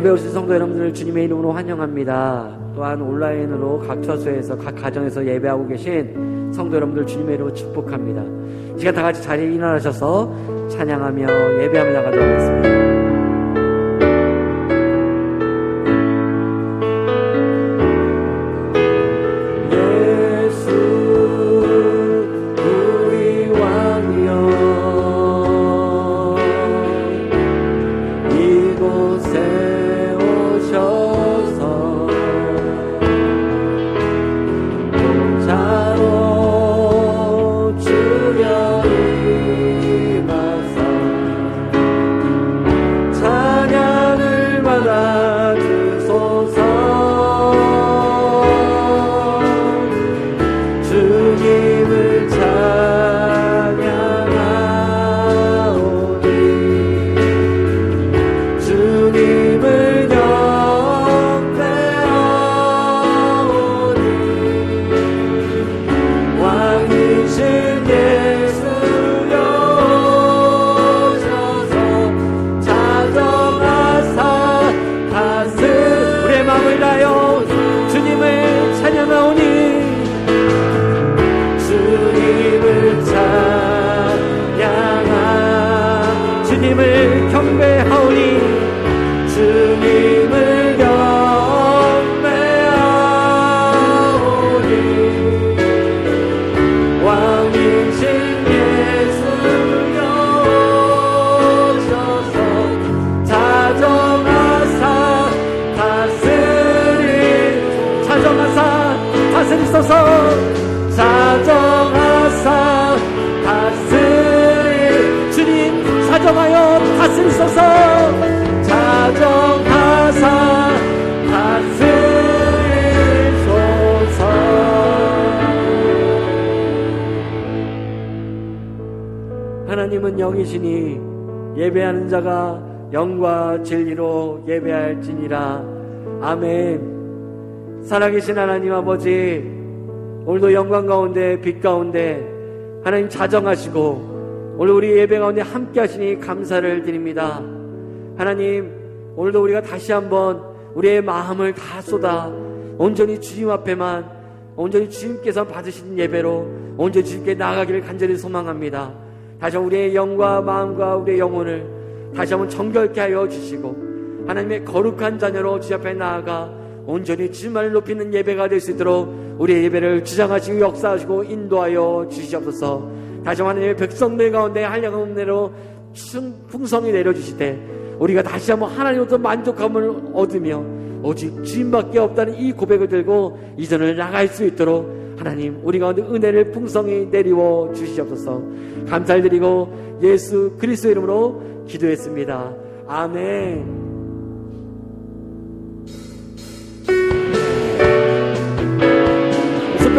예배 오신 성도 여러분들을 주님의 이름으로 환영합니다. 또한 온라인으로 각 처소에서 각 가정에서 예배하고 계신 성도 여러분들 주님의 이름으로 축복합니다. 이 시간 다 같이 자리에 일어나셔서 찬양하며 예배하며 나가도록 하겠습니다. 주님을 경배하오니 주님을 경배하오니 왕이신 예수여 오셔서 자정하사 다스리소서 자정하사 주님 자정하여 다스리소서 자정하사 다스리소서. 하나님은 영이시니 예배하는 자가 영과 진리로 예배할지니라. 아멘. 살아계신 하나님 아버지, 오늘도 영광 가운데 빛 가운데 하나님 자정하시고 오늘 우리 예배 가운데 함께 하시니 감사를 드립니다. 하나님, 오늘도 우리가 다시 한번 우리의 마음을 다 쏟아 온전히 주님 앞에만, 온전히 주님께서 받으신 예배로 온전히 주님께 나아가기를 간절히 소망합니다. 다시 한번 우리의 영과 마음과 우리의 영혼을 다시 한번 정결케 하여 주시고 하나님의 거룩한 자녀로 주님 앞에 나아가 온전히 주님만을 높이는 예배가 될 수 있도록 우리의 예배를 주장하시고 역사하시고 인도하여 주시옵소서. 다시 한번 하나님의 백성들 가운데 한량한 은혜로 풍성히 내려주시되 우리가 다시 한번 하나님으로부터 만족함을 얻으며 오직 주님밖에 없다는 이 고백을 들고 이전을 나갈 수 있도록 하나님 우리 가운데 은혜를 풍성히 내리워 주시옵소서. 감사를 드리고 예수 그리스도의 이름으로 기도했습니다. 아멘.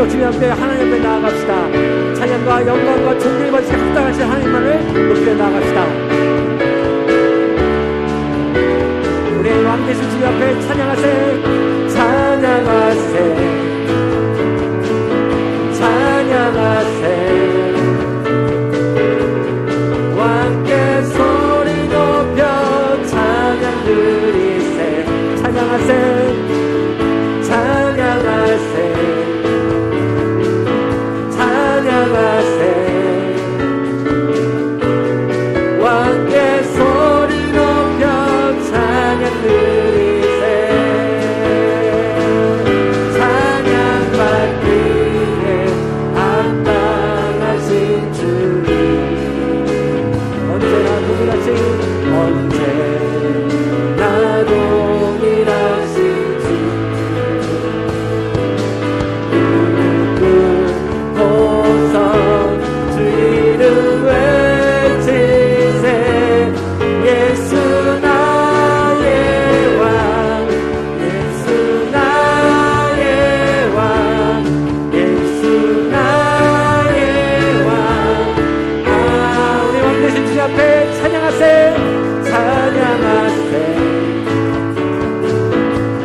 주님 앞에 하나님 앞에 나아갑시다. 찬양과 영광과 존귀를 받으시고 합당하신 하나님만을 높여 나아갑시다. 우리의 왕 되신 주님 앞에 찬양하세. 찬양하세. 찬양하세. 왕께 소리 높여 찬양 드리세. 찬양하세. 찬양하세. 왕께 소리 높여 찬양 드리세. 찬양받기에 합당하신 주님 언제나 동일하신 언제나 동일하신 주 주 이름 외치세. 예수 나의 왕 예수 나의 왕 예수 나의 왕. 우리 왕 되신 주님 앞에 찬양하세. 찬양하세.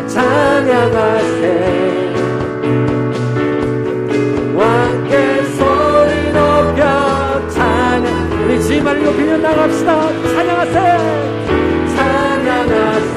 찬양하세. 주님만을 높이며 나갑시다. 찬양하세. 찬양하세.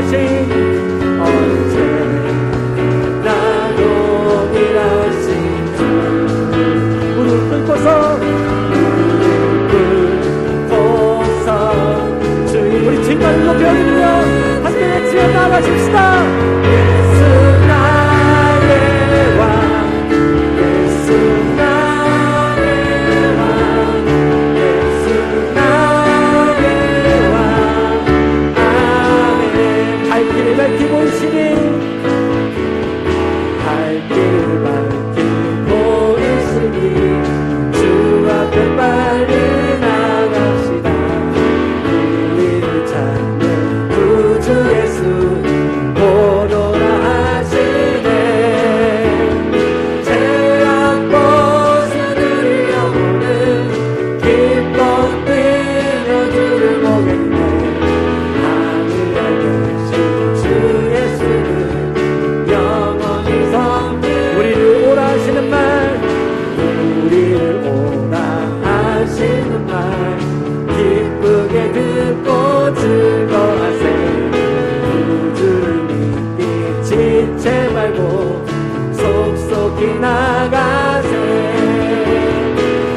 대신 언제나 동일하신 주 무릎 꿇고서 주님 우리 주님만 높여 드리며 함께 외치며 나아가십시다. 예수 나의 왕 예수 나의 왕 예수 나의 왕 아멘. 갈 길을 밝히고 있으니 갈 길을 밝히고 있으니 주 앞에 빨리 나갑시다. 우리를 찾는 구주 예수 오노라 하시네. 죄악 벗은 우리 영혼은 기뻐 뛰며 주를 보겠네. 하늘에 계신 주 예수는 영원히 섬기 우리를 오라 하시는 말 우리를 오라 하시는 말 기쁘게 듣고 즐거워하세. 구주를 믿기 지체 말고 속속히 나가세.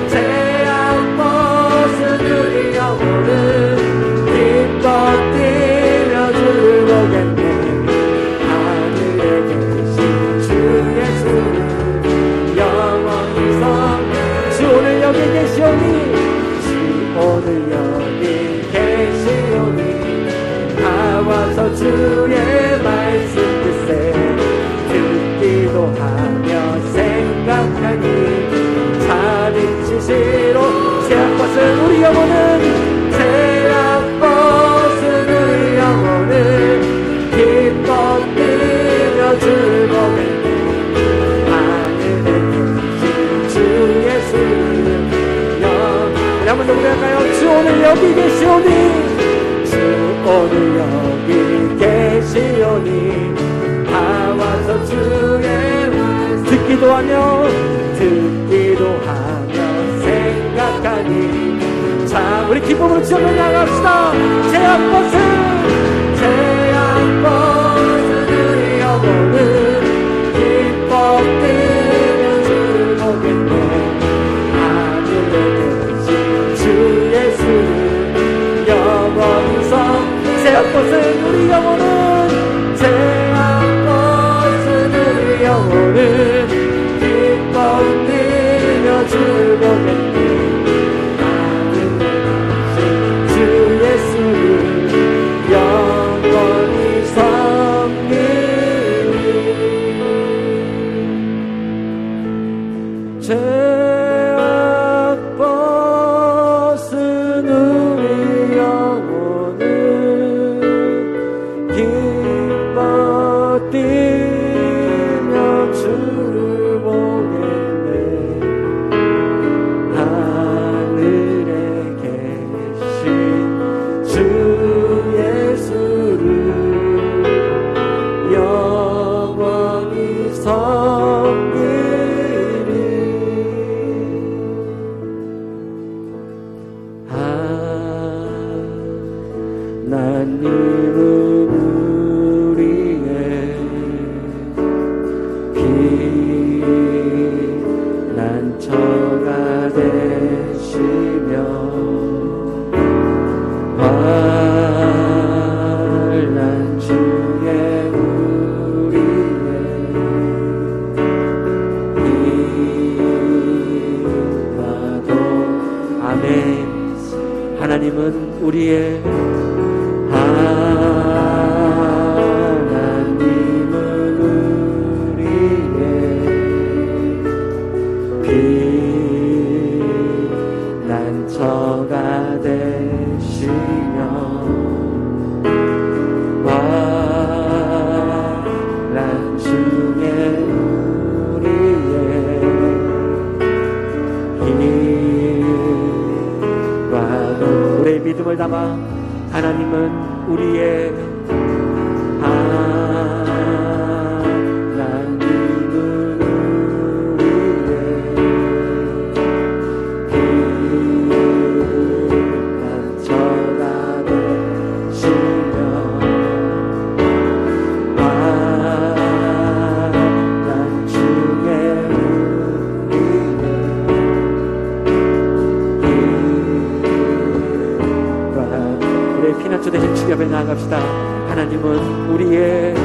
죄악 벗은 우리 영혼은 기뻐 뛰며 주를 보겠네. 하늘에 계신 주 예수는 영원히 섬기 주 오늘 여기 계시오니 주 오늘 여기 계시오니 다 와서 주의 말씀 듣세. 듣기도 하며 생각하니 자린 지시로 죄악 벗은 우리 영혼은 죄악 벗은 우리 영혼은 기뻐 뛰며 주를 보겠네. 하늘에 계신 주 예수는 우리 한번 더 부를까요? 주 오늘 여기 계시오니 주 오늘 여기 계시오니 다 와서 주의 말씀 듣기도 하며 생각하니 자 우리 기쁨으로 주 앞에 나갑시다. 죄악 벗은 우리 영혼은 기뻐 뛰며 주를 보겠네. 하늘에 계신 주 예수는 영원히 섬기 죄악 벗은 우리 영혼은 죄악 벗은 우리 영혼은 기뻐 뛰며 주를 보겠네. 하늘에 계신 주 예수는 영원히 섬기리. 죄악 벗은 우리 영혼은 기뻐 뛰며 주를 보겠네. 하늘에 계신 주 예수를 영원히 섬기리. 하나님은 우리의 피난처가 되시며 환난 중에 우리의 힘과도 아멘. 하나님은 우리의 하나님은 우리의 피난처가 되시며 환난 중에 우리의 힘과도 우리의 믿음을 담아 하나님은 우리의 하나님은 우리의 피난처가 되시며 피난처 되신 주님 앞에 나아갑시다. 하나님은 우리의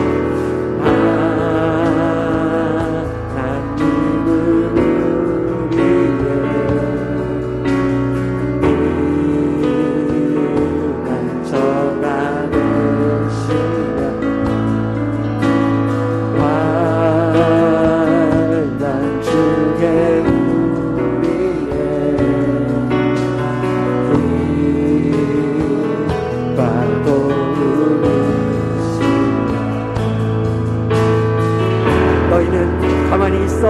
가만히 있어.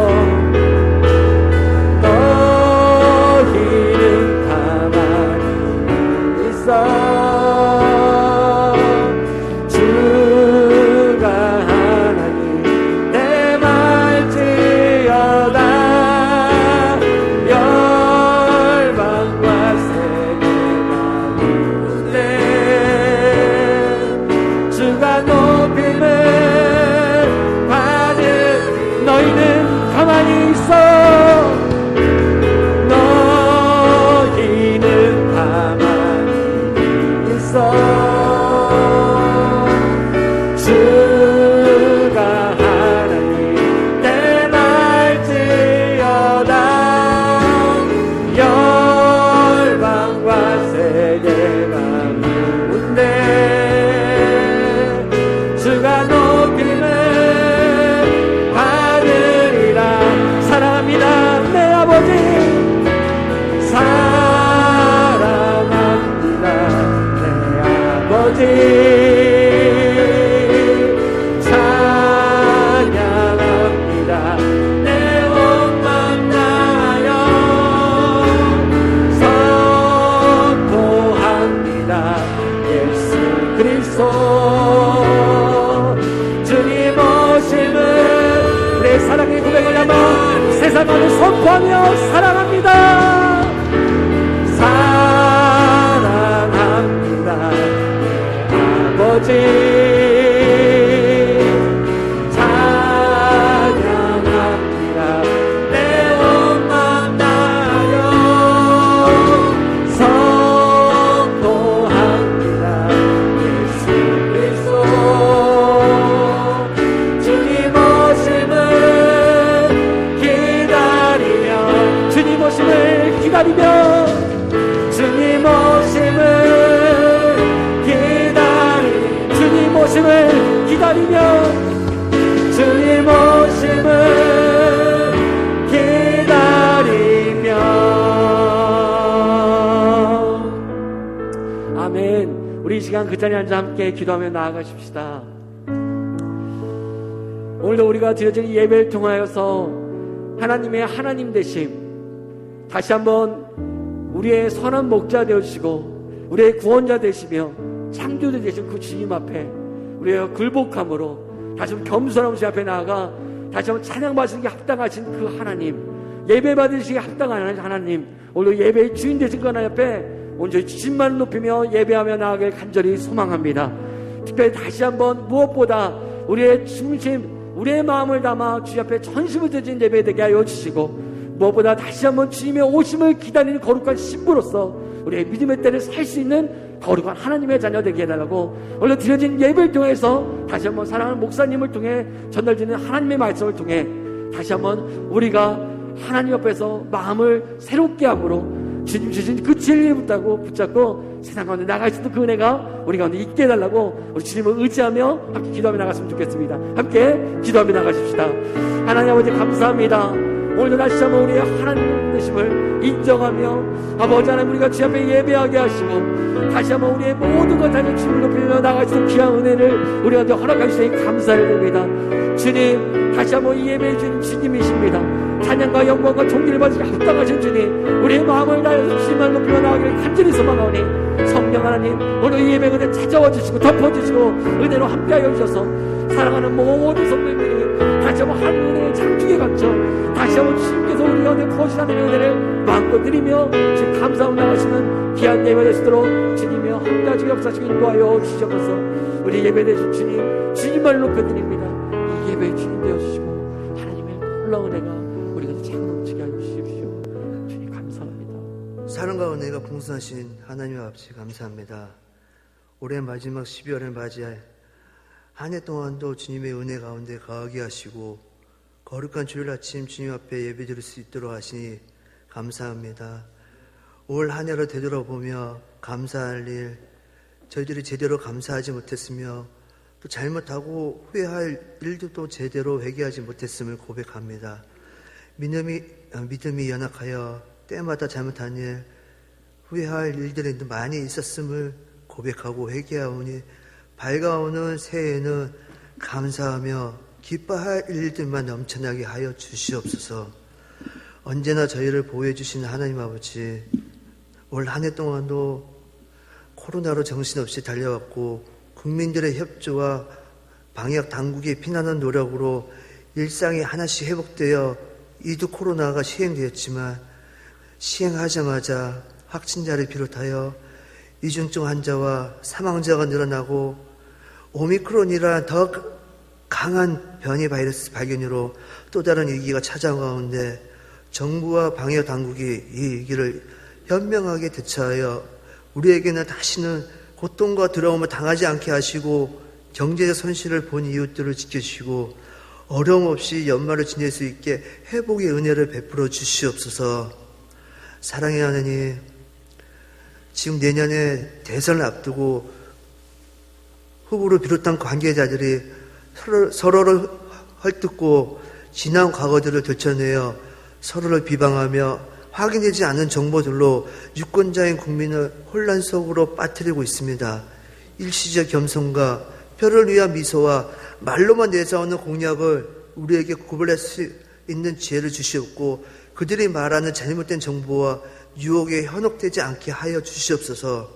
너희는 가만히 있어. 주가 하나님 내 말지어다. 열방과 세계가 묻네. 주가 높임을 너희는 가만히 있어. 너희는 가만히 있어. 주가 하나님 내 말지어다. 열방과 세계가 묻네. 주가 높임을 사랑합니다 내 아버지. 사랑합니다 내 아버지. 찬양합니다 내 온 맘 다하여. 선포합니다 예수 그리스도. 주님 오심을 우리의 사랑의 고백을 담아 세상을 선포하며 사랑합니다. 사랑합니다 아버지. 찬양합니다 내 온 맘 다하여. 선포합니다 예수 그리스도. 주님 오심을 기다리며 주님 오심을 주님 오심을 기다리며 주님 오심을 기다리며. 아멘. 우리 이 시간 그 자리에 앉아 함께 기도하며 나아가십시다. 오늘도 우리가 드려진 예배를 통하여서 하나님의 하나님 되심 다시 한번 우리의 선한 목자 되어주시고 우리의 구원자 되시며 창조주 되신 그 주님 앞에 우리의 굴복함으로 다시 한번 겸손한 주 앞에 나아가 다시 한번 찬양받으시기에 합당하신 그 하나님, 예배 받으시기에 합당한 하나님, 오늘 예배의 주인 되신 그 하나님 앞에 온전히 주님만 높이며 예배하며 나아가길 간절히 소망합니다. 특별히 다시 한번 무엇보다 우리의 중심, 우리의 마음을 담아 주님 앞에 전심을 드린 예배 되게 하여 주시고, 무엇보다 다시 한번 주님의 오심을 기다리는 거룩한 신부로서 우리의 믿음의 때를 살 수 있는 거룩한 하나님의 자녀 되게 해달라고, 오늘 드려진 예배를 통해서 다시 한번 사랑하는 목사님을 통해 전달되는 하나님의 말씀을 통해 다시 한번 우리가 하나님 앞에서 마음을 새롭게 함으로 주님 주신 그 진리를 붙잡고 세상 가운데 나갈 수 있는 그 은혜가 우리 가운데 있게 해달라고 우리 주님을 의지하며 함께 기도하며 나갔으면 좋겠습니다. 함께 기도하며 나가십시다. 하나님 아버지 감사합니다. 오늘도 다시 한번 우리의 하나님 되심을 인정하며 아버지 하나님 우리가 주 앞에 예배하게 하시고 다시 한번 우리의 모든 것 다시 주님을 높이며 나갈 수 있는 귀한 은혜를 우리한테 허락하시니 감사를 드립니다. 주님 다시 한번 이 예배의 주님 주님이십니다. 찬양과 영광과 존귀를 받으시기 합당하신 주님, 우리의 마음을 다해서 주님을 높이며 나가기를 간절히 소망하오니 성령 하나님 오늘 이 예배 그대 찾아와 주시고 덮어주시고 은혜로 함께하여 주셔서 사랑하는 모든 성도님들이 다시 한번 한 은혜의 장중에 갇혀 다시 한번 주님께서 우리 가운데 부어주시는 은혜를 마음껏 드리며 지금 감사하고 나가시는 귀한 예배 되시도록 주님이 함께하시고 역사하시고 인도하여 주셔서 우리 예배 되신 주님, 주님만 높여드립니다. 이 예배의 주님 되어주시고 하나님의 놀라운 은혜가 우리가 참 넘치게 하여 주십시오. 주님 감사합니다. 사랑과 은혜가 풍성하신 하나님 아버지 감사합니다. 올해 마지막 12월을 맞이해 한 해 동안도 주님의 은혜 가운데 거하게 하시고 거룩한 주일 아침 주님 앞에 예배드릴 수 있도록 하시니 감사합니다. 올 한 해를 되돌아보며 감사할 일, 저희들이 제대로 감사하지 못했으며 또 잘못하고 후회할 일도 또 제대로 회개하지 못했음을 고백합니다. 믿음이 연약하여 때마다 잘못한 일, 후회할 일들이 많이 있었음을 고백하고 회개하오니 밝아오는 새해에는 감사하며 기뻐할 일들만 넘쳐나게 하여 주시옵소서. 언제나 저희를 보호해 주시는 하나님 아버지, 올 한 해 동안도 코로나로 정신없이 달려왔고 국민들의 협조와 방역 당국의 피난한 노력으로 일상이 하나씩 회복되어 이두 코로나가 시행되었지만 시행하자마자 확진자를 비롯하여 위중증 환자와 사망자가 늘어나고 오미크론이라 더 강한 변이 바이러스 발견으로 또 다른 위기가 찾아온 가운데 정부와 방역 당국이 이 위기를 현명하게 대처하여 우리에게는 다시는 고통과 두려움을 당하지 않게 하시고 경제적 손실을 본 이웃들을 지켜주시고 어려움 없이 연말을 지낼 수 있게 회복의 은혜를 베풀어 주시옵소서. 사랑의 하나님, 지금 내년에 대선을 앞두고 후보를 비롯한 관계자들이 서로를 헐뜯고 지난 과거들을 되쳐내어 서로를 비방하며 확인되지 않은 정보들로 유권자인 국민을 혼란 속으로 빠뜨리고 있습니다. 일시적 겸손과 표를 위한 미소와 말로만 내세우는 공약을 우리에게 구별할 수 있는 지혜를 주시옵고 그들이 말하는 잘못된 정보와 유혹에 현혹되지 않게 하여 주시옵소서.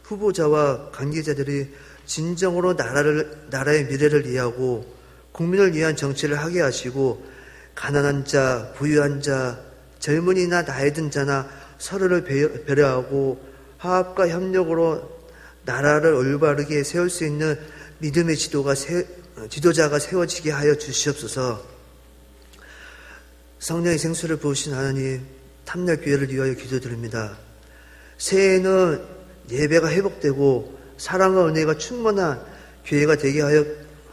후보자와 관계자들이 진정으로 나라의 미래를 이해하고 국민을 위한 정치를 하게 하시고 가난한 자, 부유한 자, 젊은이나 나이 든 자나 서로를 배려하고 화합과 협력으로 나라를 올바르게 세울 수 있는 믿음의 지도자가 세워지게 하여 주시옵소서. 성령의 생수를 부으신 하나님, 탐날 기회를 위하여 기도드립니다. 새해에는 예배가 회복되고 사랑과 은혜가 충만한 기회가 되게 하여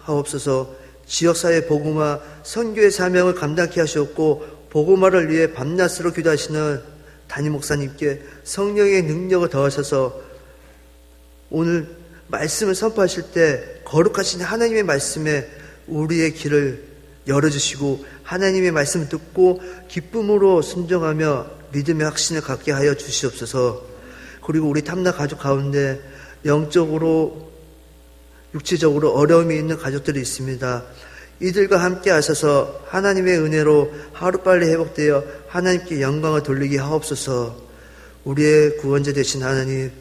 하옵소서. 지역사회 복음화, 선교의 사명을 감당케 하시옵고 복음화를 위해 밤낮으로 기도하시는 담임 목사님께 성령의 능력을 더하셔서 오늘 말씀을 선포하실 때 거룩하신 하나님의 말씀에 우리의 길을 열어주시고 하나님의 말씀을 듣고 기쁨으로 순종하며 믿음의 확신을 갖게 하여 주시옵소서. 그리고 우리 탐나 가족 가운데 영적으로 육체적으로 어려움이 있는 가족들이 있습니다. 이들과 함께 하셔서 하나님의 은혜로 하루빨리 회복되어 하나님께 영광을 돌리게 하옵소서. 우리의 구원자 되신 하나님,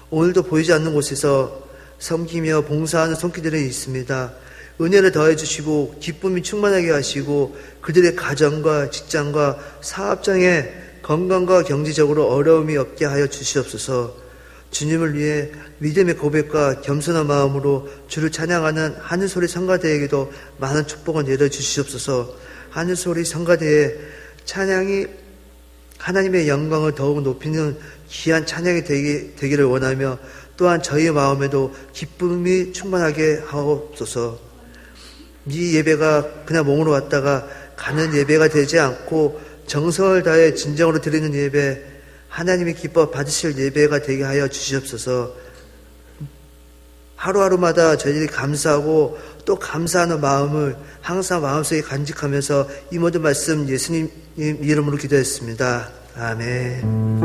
오늘도 보이지 않는 곳에서 섬기며 봉사하는 손길들이 있습니다. 은혜를 더해 주시고 기쁨이 충만하게 하시고 그들의 가정과 직장과 사업장에 건강과 경제적으로 어려움이 없게 하여 주시옵소서. 주님을 위해 믿음의 고백과 겸손한 마음으로 주를 찬양하는 하늘소리 성가대에게도 많은 축복을 내려주시옵소서. 하늘소리 성가대의 찬양이 하나님의 영광을 더욱 높이는 귀한 찬양이 되기를 원하며 또한 저희의 마음에도 기쁨이 충만하게 하옵소서. 이 예배가 그냥 몸으로 왔다가 가는 예배가 되지 않고 정성을 다해 진정으로 드리는 예배, 하나님이 기뻐 받으실 예배가 되게 하여 주시옵소서. 하루하루마다 저희들이 감사하고 또 감사하는 마음을 항상 마음속에 간직하면서 이 모든 말씀 예수님 이름으로 기도했습니다. 아멘.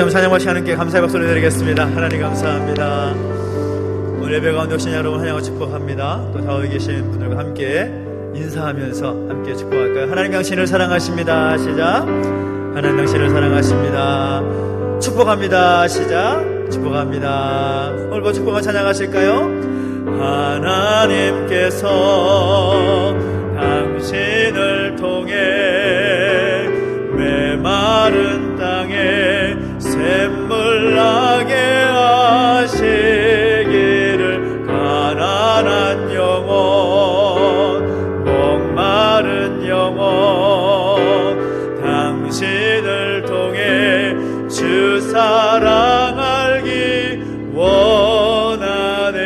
다시 한번 찬양과 함께 감사의 박수를 드리겠습니다. 하나님 감사합니다. 오늘 예배 가운데 오신 여러분 환영하고 축복합니다. 또 좌우에 계신 분들과 함께 인사하면서 함께 축복할까요? 하나님 당신을 사랑하십니다. 시작. 하나님 당신을 사랑하십니다. 축복합니다. 시작. 축복합니다. 오늘 뭐 축복을 찬양하실까요? 하나님께서 당신을 통해 메마른 땅에 샘물 나게 하시기를 가난한 영혼 목마른 영혼 당신을 통해 주 사랑 알기 원하네.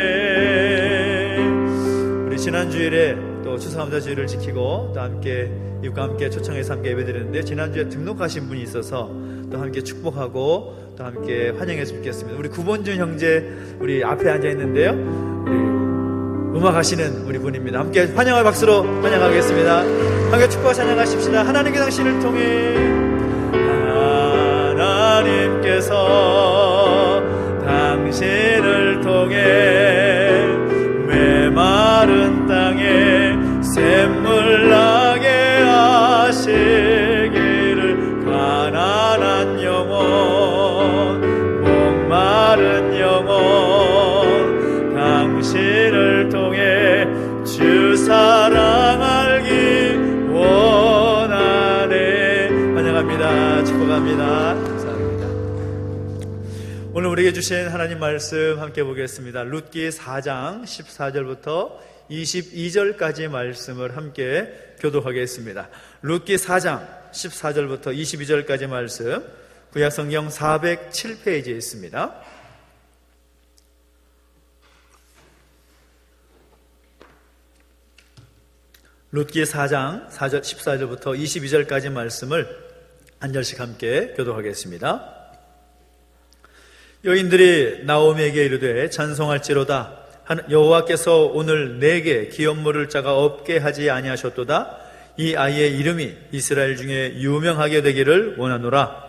우리 지난 주일에 또 추수감사 주일을 지키고 또 함께 이웃과 함께 초청해서 함께 예배드렸는데, 지난주에 등록하신 분이 있어서 또 함께 축복하고 또 함께 환영했으면 좋겠습니다. 우리 구본준 형제 우리 앞에 앉아 있는데요, 우리 음악 하시는 우리 분입니다. 함께 환영의 박수로 환영하겠습니다. 함께 축복과 찬양하십시다. 하나님께 당신을 통해 하나님께서 당신을 통해 메마른 땅에 샘물 나게 하시기를 가난한 영혼 목마른 영혼 당신을 통해 주 사랑 알기 원하네. 환영합니다. 축복합니다. 감사합니다. 오늘 우리에게 주신 하나님 말씀 함께 보겠습니다. 룻기 4장 14절부터 22절까지 말씀을 함께 교독하겠습니다. 룻기 4장 14절부터 22절까지 말씀, 구약성경 407페이지에 있습니다. 룻기 4장 14절부터 22절까지 말씀을 한 절씩 함께 교독하겠습니다. 여인들이 나오미에게 이르되 찬송할지로다. 여호와께서 오늘 내게 기업 물을 자가 없게 하지 아니하셨도다. 이 아이의 이름이 이스라엘 중에 유명하게 되기를 원하노라.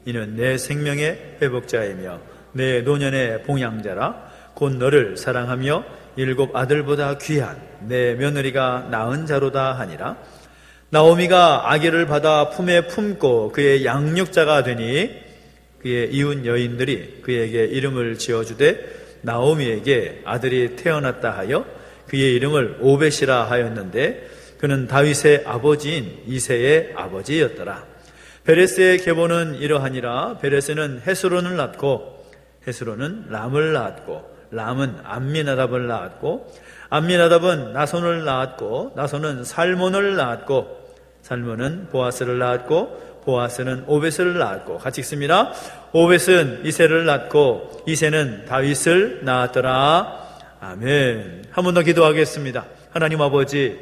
이는 내 생명의 회복자이며 내 노년의 봉양자라. 곧 너를 사랑하며 7 아들보다 귀한 내 며느리가 낳은 자로다 하니라. 나오미가 아기를 받아 품에 품고 그의 양육자가 되니 그의 이웃 여인들이 그에게 이름을 지어주되 나오미에게 아들이 태어났다 하여 그의 이름을 오벳이라 하였는데 그는 다윗의 아버지인 이새의 아버지였더라. 베레스의 계보는 이러하니라. 베레스는 헤스론을 낳고 헤스론은 람을 낳았고 람은 암미나답을 낳았고 암미나답은 나손을 낳았고 나손은 살몬을 낳았고 살몬은 보아스를 낳았고 보아스는 오벳을 낳았고, 같이 읽습니다. 오벳은 이새를 낳고 이새는 다윗을 낳았더라. 아멘. 한 번 더 기도하겠습니다. 하나님 아버지,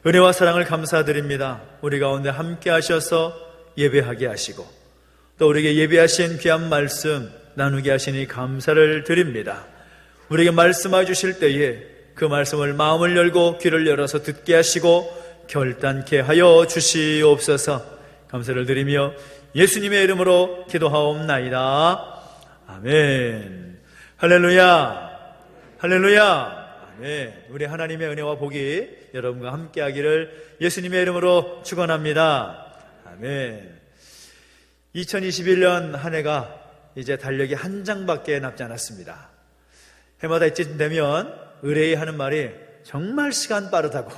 은혜와 사랑을 감사드립니다. 우리 가운데 함께 하셔서 예배하게 하시고 또 우리에게 예배하신 귀한 말씀 나누게 하시니 감사를 드립니다. 우리에게 말씀해 주실 때에 그 말씀을 마음을 열고 귀를 열어서 듣게 하시고 결단케 하여 주시옵소서. 감사를 드리며 예수님의 이름으로 기도하옵나이다. 아멘. 할렐루야. 할렐루야. 아멘. 우리 하나님의 은혜와 복이 여러분과 함께 하기를 예수님의 이름으로 축원합니다. 아멘. 2021년 한 해가 이제 달력이 한 장밖에 남지 않았습니다. 해마다 이쯤 되면 의뢰하는 말이 정말 시간 빠르다고,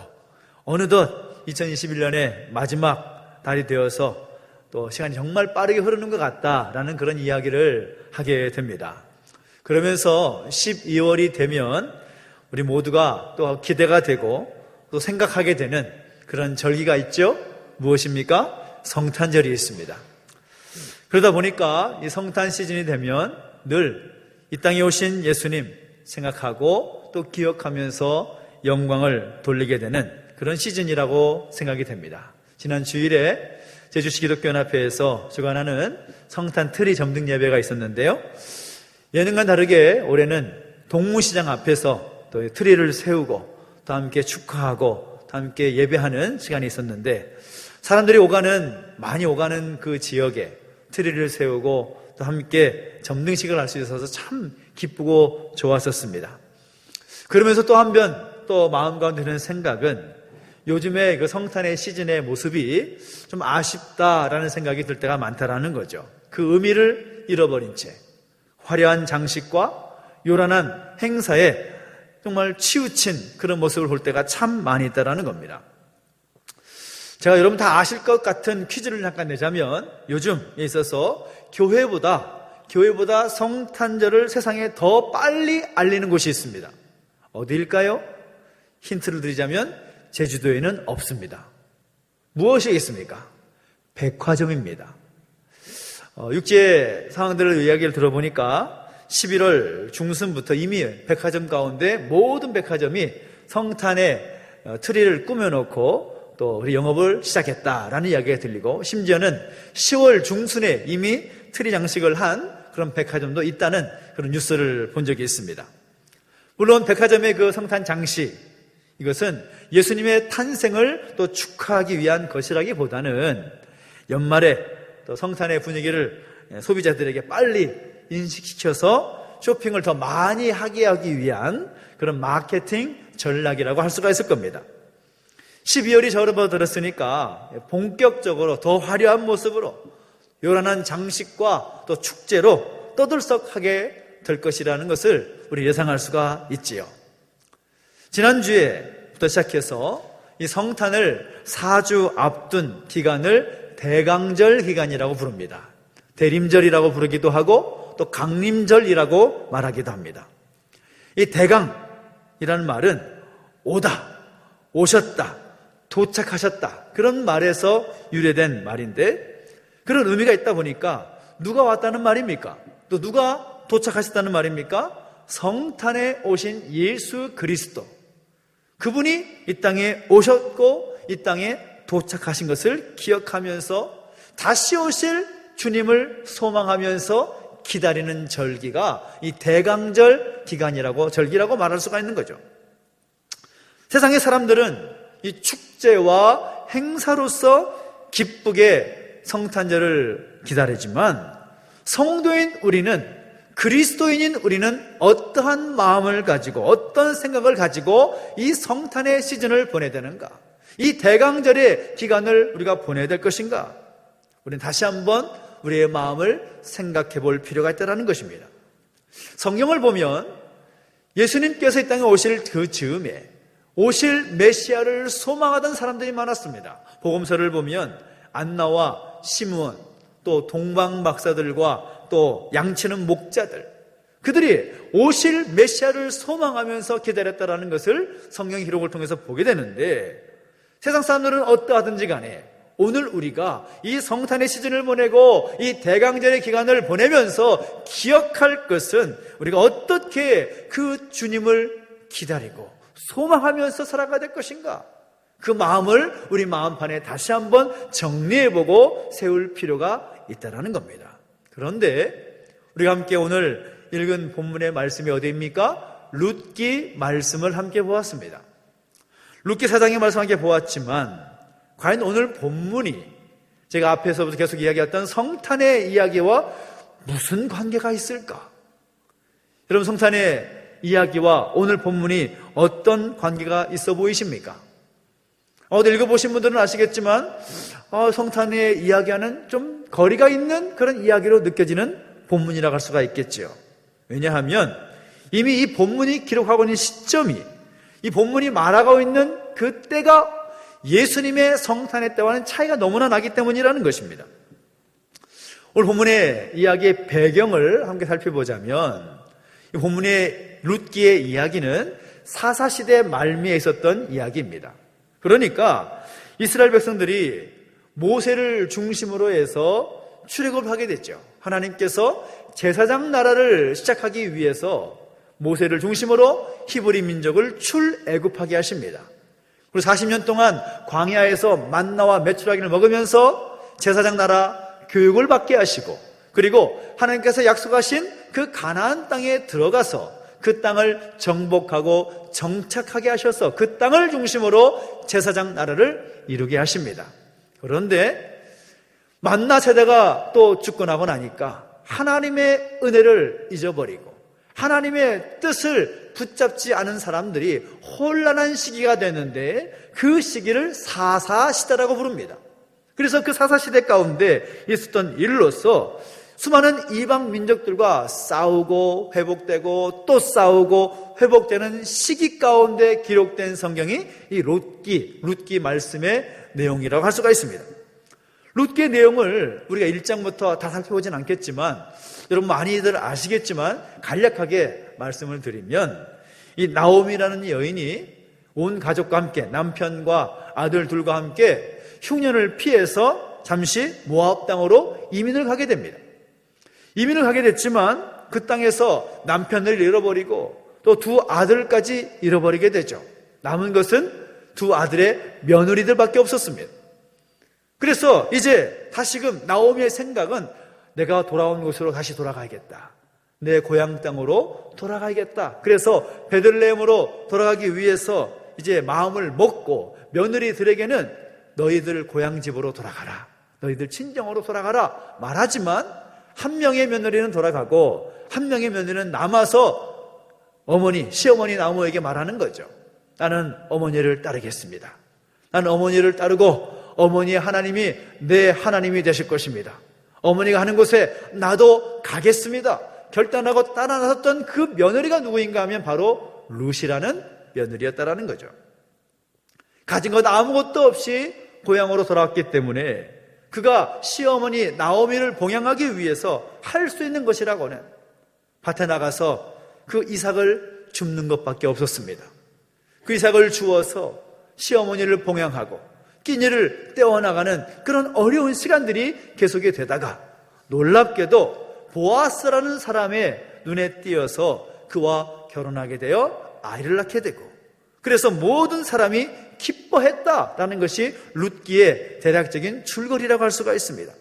어느덧 2021년의 마지막 달이 되어서 또 시간이 정말 빠르게 흐르는 것 같다라는 그런 이야기를 하게 됩니다. 그러면서 12월이 되면 우리 모두가 또 기대가 되고 또 생각하게 되는 그런 절기가 있죠. 무엇입니까? 성탄절이 있습니다. 그러다 보니까 이 성탄 시즌이 되면 늘 이 땅에 오신 예수님 생각하고 또 기억하면서 영광을 돌리게 되는 그런 시즌이라고 생각이 됩니다. 지난 주일에 제주시 기독교연합회에서 주관하는 성탄 트리 점등 예배가 있었는데요, 예능과 다르게 올해는 동무시장 앞에서 또 트리를 세우고 또 함께 축하하고 또 함께 예배하는 시간이 있었는데, 사람들이 많이 오가는 그 지역에 트리를 세우고 또 함께 점등식을 할 수 있어서 참 기쁘고 좋았었습니다. 그러면서 또 한편 또 마음 가운데 드는 생각은 요즘에 그 성탄의 시즌의 모습이 좀 아쉽다라는 생각이 들 때가 많다라는 거죠. 그 의미를 잃어버린 채 화려한 장식과 요란한 행사에 정말 치우친 그런 모습을 볼 때가 참 많이 있다라는 겁니다. 제가 여러분 다 아실 것 같은 퀴즈를 잠깐 내자면 요즘에 있어서 교회보다 성탄절을 세상에 더 빨리 알리는 곳이 있습니다. 어디일까요? 힌트를 드리자면 제주도에는 없습니다. 무엇이겠습니까? 백화점입니다. 육지의 상황들을 이야기를 들어보니까 11월 중순부터 이미 백화점 가운데 모든 백화점이 성탄의 트리를 꾸며놓고 또 영업을 시작했다라는 이야기가 들리고 심지어는 10월 중순에 이미 트리 장식을 한 그런 백화점도 있다는 그런 뉴스를 본 적이 있습니다. 물론 백화점의 그 성탄 장식 이것은 예수님의 탄생을 또 축하하기 위한 것이라기보다는 연말에 또 성탄의 분위기를 소비자들에게 빨리 인식시켜서 쇼핑을 더 많이 하게 하기 위한 그런 마케팅 전략이라고 할 수가 있을 겁니다. 12월이 접어들었으니까 본격적으로 더 화려한 모습으로 요란한 장식과 또 축제로 떠들썩하게 될 것이라는 것을 우리 예상할 수가 있지요. 지난주에부터 시작해서 이 성탄을 4주 앞둔 기간을 대강절 기간이라고 부릅니다. 대림절이라고 부르기도 하고 또 강림절이라고 말하기도 합니다. 이 대강이라는 말은 오다, 오셨다, 도착하셨다 그런 말에서 유래된 말인데 그런 의미가 있다 보니까 누가 왔다는 말입니까? 또 누가 도착하셨다는 말입니까? 성탄에 오신 예수 그리스도 그분이 이 땅에 오셨고 이 땅에 도착하신 것을 기억하면서 다시 오실 주님을 소망하면서 기다리는 절기가 이 대강절 기간이라고 절기라고 말할 수가 있는 거죠. 세상의 사람들은 이 축제와 행사로서 기쁘게 성탄절을 기다리지만 성도인 우리는 그리스도인인 우리는 어떠한 마음을 가지고 어떤 생각을 가지고 이 성탄의 시즌을 보내야 되는가? 이 대강절의 기간을 우리가 보내야 될 것인가? 우리는 다시 한번 우리의 마음을 생각해 볼 필요가 있다는 것입니다. 성경을 보면 예수님께서 이 땅에 오실 그 즈음에 오실 메시아를 소망하던 사람들이 많았습니다. 복음서를 보면 안나와 시므온 또 동방 박사들과 또 양치는 목자들 그들이 오실 메시아를 소망하면서 기다렸다라는 것을 성경 기록을 통해서 보게 되는데 세상 사람들은 어떠하든지 간에 오늘 우리가 이 성탄의 시즌을 보내고 이 대강절의 기간을 보내면서 기억할 것은 우리가 어떻게 그 주님을 기다리고 소망하면서 살아가야 될 것인가? 그 마음을 우리 마음판에 다시 한번 정리해보고 세울 필요가 있다는 겁니다. 그런데 우리가 함께 오늘 읽은 본문의 말씀이 어디입니까? 룻기 말씀을 함께 보았습니다. 룻기 4장의 말씀 함께 보았지만 과연 오늘 본문이 제가 앞에서부터 계속 이야기했던 성탄의 이야기와 무슨 관계가 있을까? 여러분 성탄의 이야기와 오늘 본문이 어떤 관계가 있어 보이십니까? 어디 읽어보신 분들은 아시겠지만 성탄의 이야기와는 좀 거리가 있는 그런 이야기로 느껴지는 본문이라고 할 수가 있겠죠. 왜냐하면 이미 이 본문이 기록하고 있는 시점이 이 본문이 말하고 있는 그 때가 예수님의 성탄의 때와는 차이가 너무나 나기 때문이라는 것입니다. 오늘 본문의 이야기의 배경을 함께 살펴보자면 이 본문의 룻기의 이야기는 사사시대 말미에 있었던 이야기입니다. 그러니까 이스라엘 백성들이 모세를 중심으로 해서 출애굽을 하게 됐죠. 하나님께서 제사장 나라를 시작하기 위해서 모세를 중심으로 히브리 민족을 출애굽하게 하십니다. 그리고 40년 동안 광야에서 만나와 메추라기를 먹으면서 제사장 나라 교육을 받게 하시고 그리고 하나님께서 약속하신 그 가나안 땅에 들어가서 그 땅을 정복하고 정착하게 하셔서 그 땅을 중심으로 제사장 나라를 이루게 하십니다. 그런데 만나 세대가 또 죽고 나고 나니까 하나님의 은혜를 잊어버리고 하나님의 뜻을 붙잡지 않은 사람들이 혼란한 시기가 됐는데 그 시기를 사사시대라고 부릅니다. 그래서 그 사사시대 가운데 있었던 일로서 수많은 이방 민족들과 싸우고 회복되고 또 싸우고 회복되는 시기 가운데 기록된 성경이 이 룻기 말씀의 내용이라고 할 수가 있습니다. 룻기의 내용을 우리가 1장부터 다 살펴보진 않겠지만 여러분 많이들 아시겠지만 간략하게 말씀을 드리면 이 나오미라는 여인이 온 가족과 함께 남편과 아들 둘과 함께 흉년을 피해서 잠시 모압 땅으로 이민을 가게 됩니다. 이민을 가게 됐지만 그 땅에서 남편을 잃어버리고 또 두 아들까지 잃어버리게 되죠. 남은 것은 두 아들의 며느리들밖에 없었습니다. 그래서 이제 다시금 나오미의 생각은 내가 돌아온 곳으로 다시 돌아가야겠다. 내 고향 땅으로 돌아가야겠다. 그래서 베들레헴으로 돌아가기 위해서 이제 마음을 먹고 며느리들에게는 너희들 고향 집으로 돌아가라. 너희들 친정으로 돌아가라 말하지만 한 명의 며느리는 돌아가고 한 명의 며느리는 남아서 시어머니 나오미에게 말하는 거죠. 나는 어머니를 따르겠습니다. 나는 어머니를 따르고 어머니의 하나님이 내 하나님이 되실 것입니다. 어머니가 하는 곳에 나도 가겠습니다. 결단하고 따라 나섰던 그 며느리가 누구인가 하면 바로 룻이라는 며느리였다라는 거죠. 가진 것 아무것도 없이 고향으로 돌아왔기 때문에 그가 시어머니 나오미를 봉양하기 위해서 할 수 있는 것이라고는 밭에 나가서 그 이삭을 줍는 것밖에 없었습니다. 그 이삭을 주어서 시어머니를 봉양하고 끼니를 떼어나가는 그런 어려운 시간들이 계속이 되다가 놀랍게도 보아스라는 사람의 눈에 띄어서 그와 결혼하게 되어 아이를 낳게 되고 그래서 모든 사람이 기뻐했다라는 것이 룻기의 대략적인 줄거리라고 할 수가 있습니다.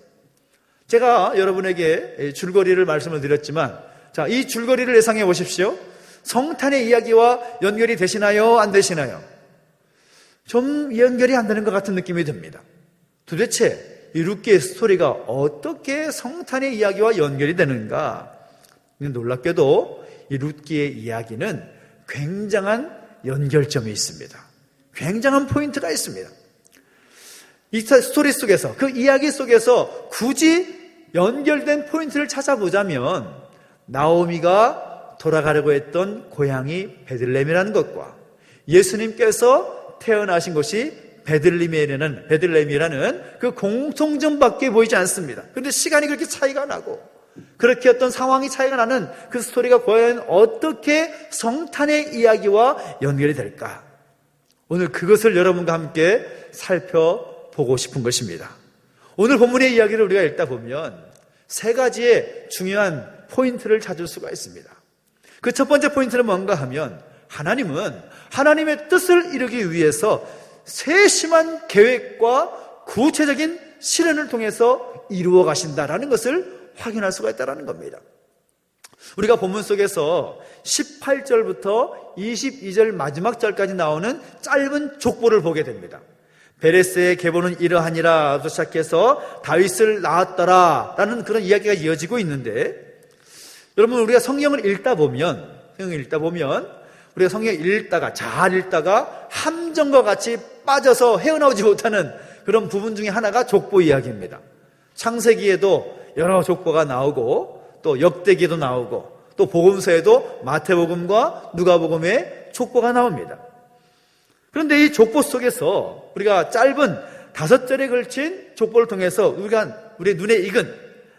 제가 여러분에게 줄거리를 말씀을 드렸지만 자, 이 줄거리를 예상해 보십시오. 성탄의 이야기와 연결이 되시나요? 안 되시나요? 좀 연결이 안 되는 것 같은 느낌이 듭니다. 도대체 이 룻기의 스토리가 어떻게 성탄의 이야기와 연결이 되는가? 놀랍게도 이 룻기의 이야기는 굉장한 연결점이 있습니다. 굉장한 포인트가 있습니다. 이 스토리 속에서 그 이야기 속에서 굳이 연결된 포인트를 찾아보자면 나오미가 돌아가려고 했던 고향이 베들레헴이라는 것과 예수님께서 태어나신 곳이 베들레헴이라는 그 공통점밖에 보이지 않습니다. 그런데 시간이 그렇게 차이가 나고 그렇게 어떤 상황이 차이가 나는 그 스토리가 과연 어떻게 성탄의 이야기와 연결이 될까? 오늘 그것을 여러분과 함께 살펴보고 싶은 것입니다. 오늘 본문의 이야기를 우리가 읽다 보면 세 가지의 중요한 포인트를 찾을 수가 있습니다. 그 첫 번째 포인트는 뭔가 하면 하나님은 하나님의 뜻을 이루기 위해서 세심한 계획과 구체적인 실현을 통해서 이루어 가신다라는 것을 확인할 수가 있다는 겁니다. 우리가 본문 속에서 18절부터 22절 마지막 절까지 나오는 짧은 족보를 보게 됩니다. 베레스의 계보는 이러하니라부터 시작해서 다윗을 낳았더라 라는 그런 이야기가 이어지고 있는데 여러분 우리가 성경을 읽다 보면 우리가 성경을 잘 읽다가 함정과 같이 빠져서 헤어나오지 못하는 그런 부분 중에 하나가 족보 이야기입니다. 창세기에도 여러 족보가 나오고 또 역대기도 나오고 또 복음서에도 마태복음과 누가복음의 족보가 나옵니다. 그런데 이 족보 속에서 우리가 짧은 5절에 걸친 족보를 통해서 우리의 눈에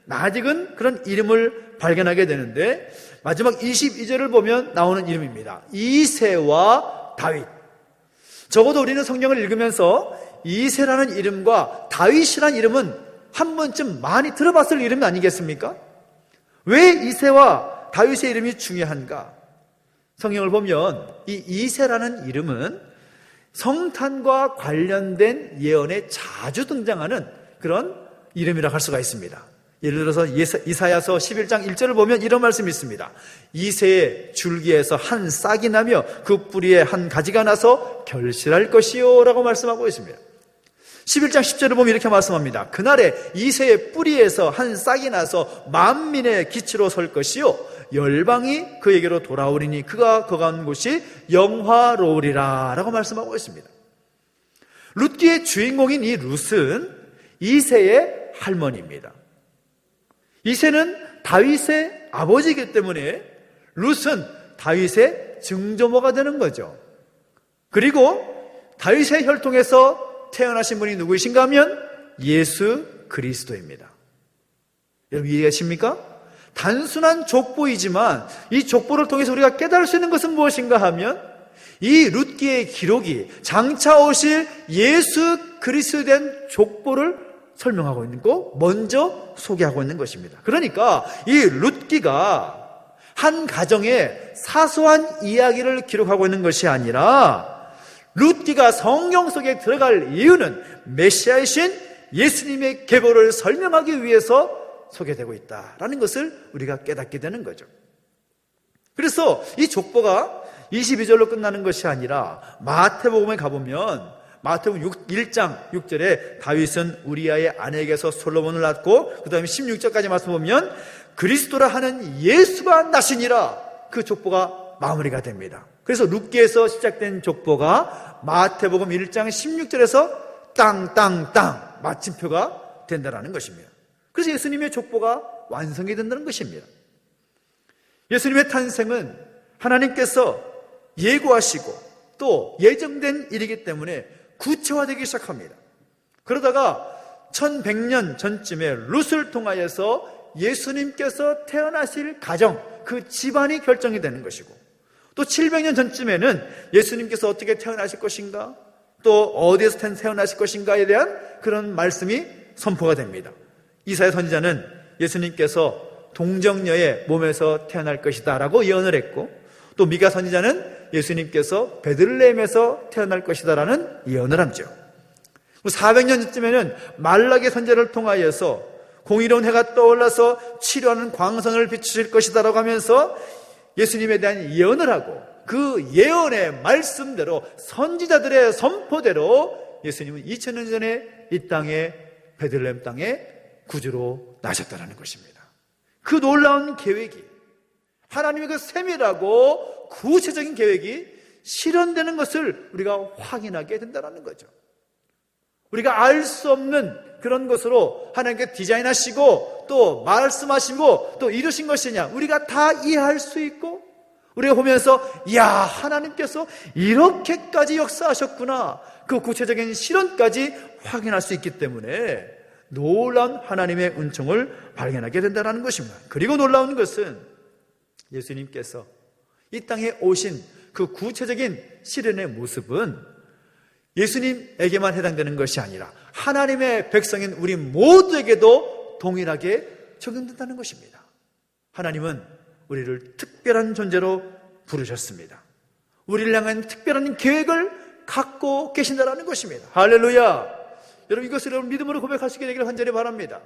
낯익은 그런 이름을 발견하게 되는데 마지막 22절을 보면 나오는 이름입니다. 이새와 다윗. 적어도 우리는 성경을 읽으면서 이새라는 이름과 다윗이라는 이름은 한 번쯤 많이 들어봤을 이름이 아니겠습니까? 왜 이새와 다윗의 이름이 중요한가? 성경을 보면 이 이새라는 이름은 성탄과 관련된 예언에 자주 등장하는 그런 이름이라고 할 수가 있습니다. 예를 들어서 이사야서 11장 1절을 보면 이런 말씀이 있습니다. 이새의 줄기에서 한 싹이 나며 그 뿌리에 한 가지가 나서 결실할 것이요 라고 말씀하고 있습니다. 11장 10절을 보면 이렇게 말씀합니다. 그날에 이새의 뿌리에서 한 싹이 나서 만민의 기치로 설 것이요 열방이 그에게로 돌아오리니 그가 거한 곳이 영화로우리라 라고 말씀하고 있습니다. 룻기의 주인공인 이 룻은 이새의 할머니입니다. 이새는 다윗의 아버지이기 때문에 룻은 다윗의 증조모가 되는 거죠. 그리고 다윗의 혈통에서 태어나신 분이 누구이신가 하면 예수 그리스도입니다. 여러분 이해하십니까? 단순한 족보이지만 이 족보를 통해서 우리가 깨달을 수 있는 것은 무엇인가 하면 이 룻기의 기록이 장차 오실 예수 그리스도에 대한 족보를 설명하고 있는 거, 먼저 소개하고 있는 것입니다. 그러니까 이 룻기가 한 가정의 사소한 이야기를 기록하고 있는 것이 아니라 룻기가 성경 속에 들어갈 이유는 메시아이신 예수님의 계보를 설명하기 위해서 소개되고 있다라는 것을 우리가 깨닫게 되는 거죠. 그래서 이 족보가 22절로 끝나는 것이 아니라 마태복음에 가보면 마태복음 1장 6절에 다윗은 우리아의 아내에게서 솔로몬을 낳고 그 다음에 16절까지 말씀 보면 그리스도라 하는 예수가 나시니라 그 족보가 마무리가 됩니다. 그래서 룻기에서 시작된 족보가 마태복음 1장 16절에서 땅땅땅 마침표가 된다는 것입니다. 그래서 예수님의 족보가 완성이 된다는 것입니다. 예수님의 탄생은 하나님께서 예고하시고 또 예정된 일이기 때문에 구체화되기 시작합니다. 그러다가 1100년 전쯤에 룻을 통하여서 예수님께서 태어나실 가정, 그 집안이 결정이 되는 것이고 또 700년 전쯤에는 예수님께서 어떻게 태어나실 것인가, 또 어디에서 태어나실 것인가에 대한 그런 말씀이 선포가 됩니다. 이사야 선지자는 예수님께서 동정녀의 몸에서 태어날 것이다 라고 예언을 했고, 또 미가 선지자는 예수님께서 베들레헴에서 태어날 것이다 라는 예언을 하죠. 400년 전쯤에는 말라기 선지자를 통하여서 공의로운 해가 떠올라서 치료하는 광선을 비추실 것이다 라고 하면서 예수님에 대한 예언을 하고, 그 예언의 말씀대로 선지자들의 선포대로 예수님은 2000년 전에 이 땅에 베들레헴 땅에 구주로 나셨다는 것입니다. 그 놀라운 계획이, 하나님의 그 세밀하고 구체적인 계획이 실현되는 것을 우리가 확인하게 된다는 거죠. 우리가 알 수 없는 그런 것으로 하나님께 디자인하시고 또 말씀하시고 또 이루신 것이냐, 우리가 다 이해할 수 있고 우리가 보면서 이야, 하나님께서 이렇게까지 역사하셨구나, 그 구체적인 실현까지 확인할 수 있기 때문에 놀라운 하나님의 은총을 발견하게 된다는 것입니다. 그리고 놀라운 것은 예수님께서 이 땅에 오신 그 구체적인 실현의 모습은 예수님에게만 해당되는 것이 아니라 하나님의 백성인 우리 모두에게도 동일하게 적용된다는 것입니다. 하나님은 우리를 특별한 존재로 부르셨습니다. 우리를 향한 특별한 계획을 갖고 계신다는 것입니다. 할렐루야! 여러분, 이것을 여러분 믿음으로 고백하시게 되기를 간절히 바랍니다.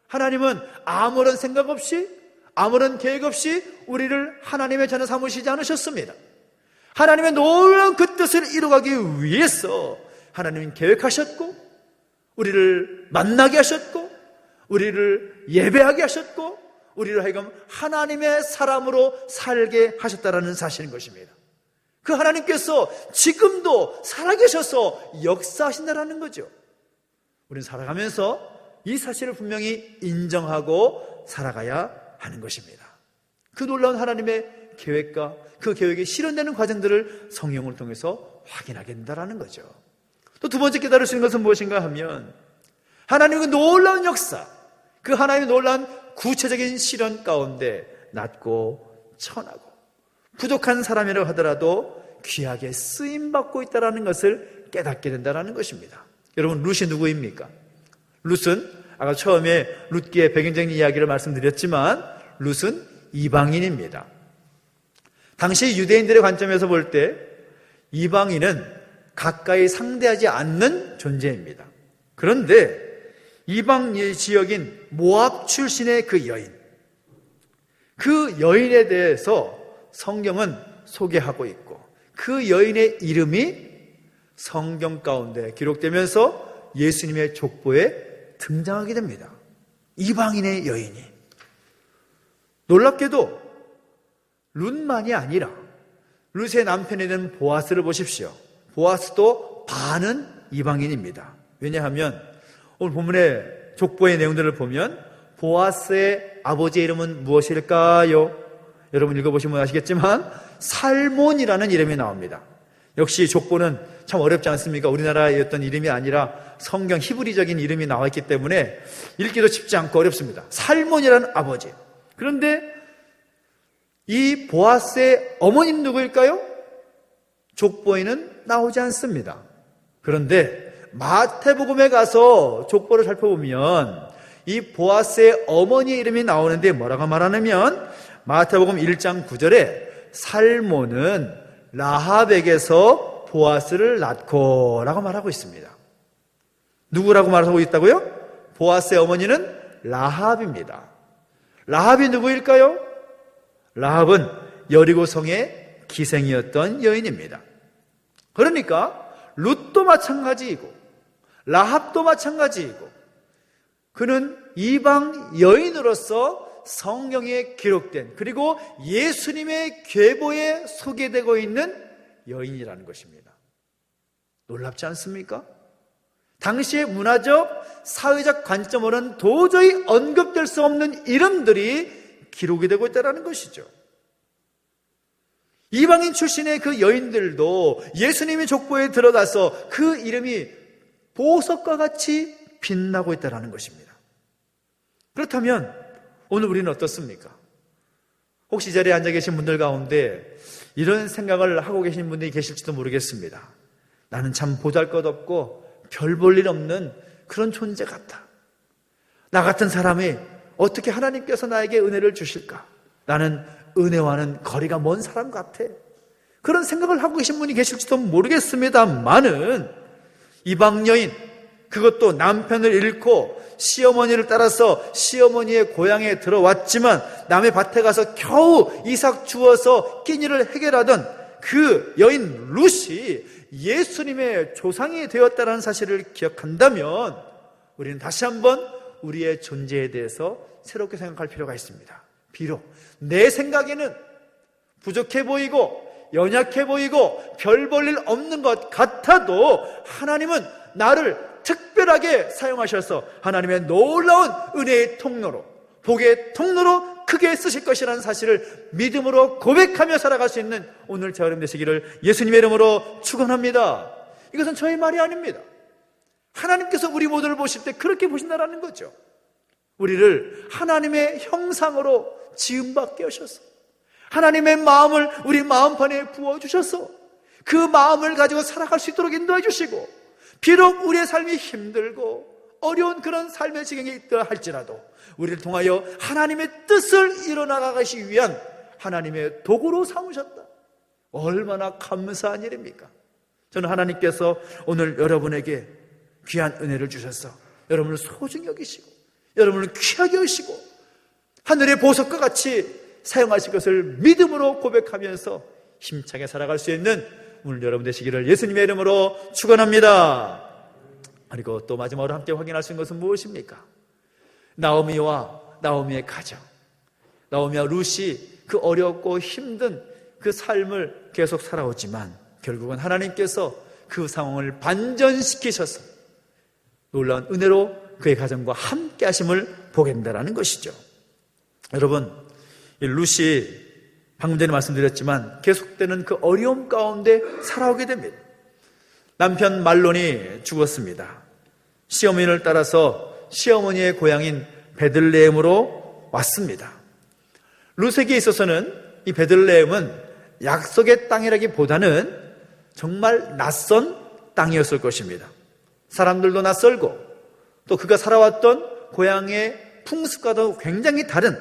하나님은 아무런 생각 없이, 아무런 계획 없이 우리를 하나님의 자녀 삼으시지 않으셨습니다. 하나님의 놀라운 그 뜻을 이루어가기 위해서 하나님은 계획하셨고, 우리를 만나게 하셨고, 우리를 예배하게 하셨고, 우리를 하여금 하나님의 사람으로 살게 하셨다는 사실인 것입니다. 그 하나님께서 지금도 살아계셔서 역사하신다는 거죠. 우리는 살아가면서 이 사실을 분명히 인정하고 살아가야 하는 것입니다. 그 놀라운 하나님의 계획과 그 계획이 실현되는 과정들을 성령을 통해서 확인하게 된다는 거죠. 또 두 번째 깨달을 수 있는 것은 무엇인가 하면 하나님의 놀라운 역사, 그 하나님의 놀라운 구체적인 실현 가운데 낮고 천하고 부족한 사람이라고 하더라도 귀하게 쓰임받고 있다는 것을 깨닫게 된다는 것입니다. 여러분, 룻이 누구입니까? 룻은 아까 처음에 룻기의 배경적인 이야기를 말씀드렸지만 룻은 이방인입니다. 당시 유대인들의 관점에서 볼 때 이방인은 가까이 상대하지 않는 존재입니다. 그런데 이방 지역인 모압 출신의 그 여인, 그 여인에 대해서 성경은 소개하고 있고 그 여인의 이름이 성경 가운데 기록되면서 예수님의 족보에 등장하게 됩니다. 이방인의 여인이. 놀랍게도 룻만이 아니라 룻의 남편이 된 보아스를 보십시오. 보아스도 반은 이방인입니다. 왜냐하면 오늘 본문의 족보의 내용들을 보면 보아스의 아버지의 이름은 무엇일까요? 여러분 읽어보시면 아시겠지만 살몬이라는 이름이 나옵니다. 역시 족보는 참 어렵지 않습니까? 우리나라의 어떤 이름이 아니라 성경 히브리적인 이름이 나와 있기 때문에 읽기도 쉽지 않고 어렵습니다. 살몬이라는 아버지. 그런데 이 보아스의 어머니는 누구일까요? 족보에는 나오지 않습니다. 그런데 마태복음에 가서 족보를 살펴보면 이 보아스의 어머니의 이름이 나오는데 뭐라고 말하냐면 마태복음 1장 9절에 살몬은 라합에게서 보아스를 낳고 라고 말하고 있습니다. 누구라고 말하고 있다고요? 보아스의 어머니는 라합입니다. 라합이 누구일까요? 라합은 여리고성의 기생이었던 여인입니다. 그러니까 룻도 마찬가지이고 라합도 마찬가지이고 그는 이방 여인으로서 성경에 기록된 그리고 예수님의 계보에 소개되고 있는 여인이라는 것입니다. 놀랍지 않습니까? 당시의 문화적, 사회적 관점으로는 도저히 언급될 수 없는 이름들이 기록이 되고 있다는 것이죠. 이방인 출신의 그 여인들도 예수님의 족보에 들어가서 그 이름이 보석과 같이 빛나고 있다는 것입니다. 그렇다면 오늘 우리는 어떻습니까? 혹시 이 자리에 앉아 계신 분들 가운데 이런 생각을 하고 계신 분들이 계실지도 모르겠습니다. 나는 참 보잘것없고 별 볼 일 없는 그런 존재 같다. 나 같은 사람이 어떻게 하나님께서 나에게 은혜를 주실까? 나는 은혜와는 거리가 먼 사람 같아. 그런 생각을 하고 계신 분이 계실지도 모르겠습니다만은 이방 여인, 그것도 남편을 잃고 시어머니를 따라서 시어머니의 고향에 들어왔지만 남의 밭에 가서 겨우 이삭 주어서 끼니를 해결하던 그 여인 룻이 예수님의 조상이 되었다는 사실을 기억한다면 우리는 다시 한번 우리의 존재에 대해서 새롭게 생각할 필요가 있습니다. 비록 내 생각에는 부족해 보이고 연약해 보이고 별 볼 일 없는 것 같아도 하나님은 나를 특별하게 사용하셔서 하나님의 놀라운 은혜의 통로로, 복의 통로로 크게 쓰실 것이라는 사실을 믿음으로 고백하며 살아갈 수 있는 오늘 제 여러분 되시기를 예수님의 이름으로 축원합니다. 이것은 저의 말이 아닙니다. 하나님께서 우리 모두를 보실 때 그렇게 보신다라는 거죠. 우리를 하나님의 형상으로 지음받게 하셔서 하나님의 마음을 우리 마음판에 부어주셔서 그 마음을 가지고 살아갈 수 있도록 인도해 주시고 비록 우리의 삶이 힘들고 어려운 그런 삶의 지경에 있다 할지라도 우리를 통하여 하나님의 뜻을 이뤄나가기 위한 하나님의 도구로 삼으셨다. 얼마나 감사한 일입니까? 저는 하나님께서 오늘 여러분에게 귀한 은혜를 주셔서 여러분을 소중히 여기시고 여러분을 귀하게 여기시고 하늘의 보석과 같이 사용하실 것을 믿음으로 고백하면서 힘차게 살아갈 수 있는 오늘 여러분 되시기를 예수님의 이름으로 축원합니다. 그리고 또 마지막으로 함께 확인할 수 있는 것은 무엇입니까? 나오미와 나오미의 가정, 나오미와 룻이 그 어렵고 힘든 그 삶을 계속 살아오지만 결국은 하나님께서 그 상황을 반전시키셔서 놀라운 은혜로 그의 가정과 함께 하심을 보게 된다는 것이죠. 여러분, 이 룻이 방금 전에 말씀드렸지만 계속되는 그 어려움 가운데 살아오게 됩니다. 남편 말론이 죽었습니다. 시어머니를 따라서 시어머니의 고향인 베들레헴으로 왔습니다. 룻에게 있어서는 이 베들레헴은 약속의 땅이라기보다는 정말 낯선 땅이었을 것입니다. 사람들도 낯설고 또 그가 살아왔던 고향의 풍습과도 굉장히 다른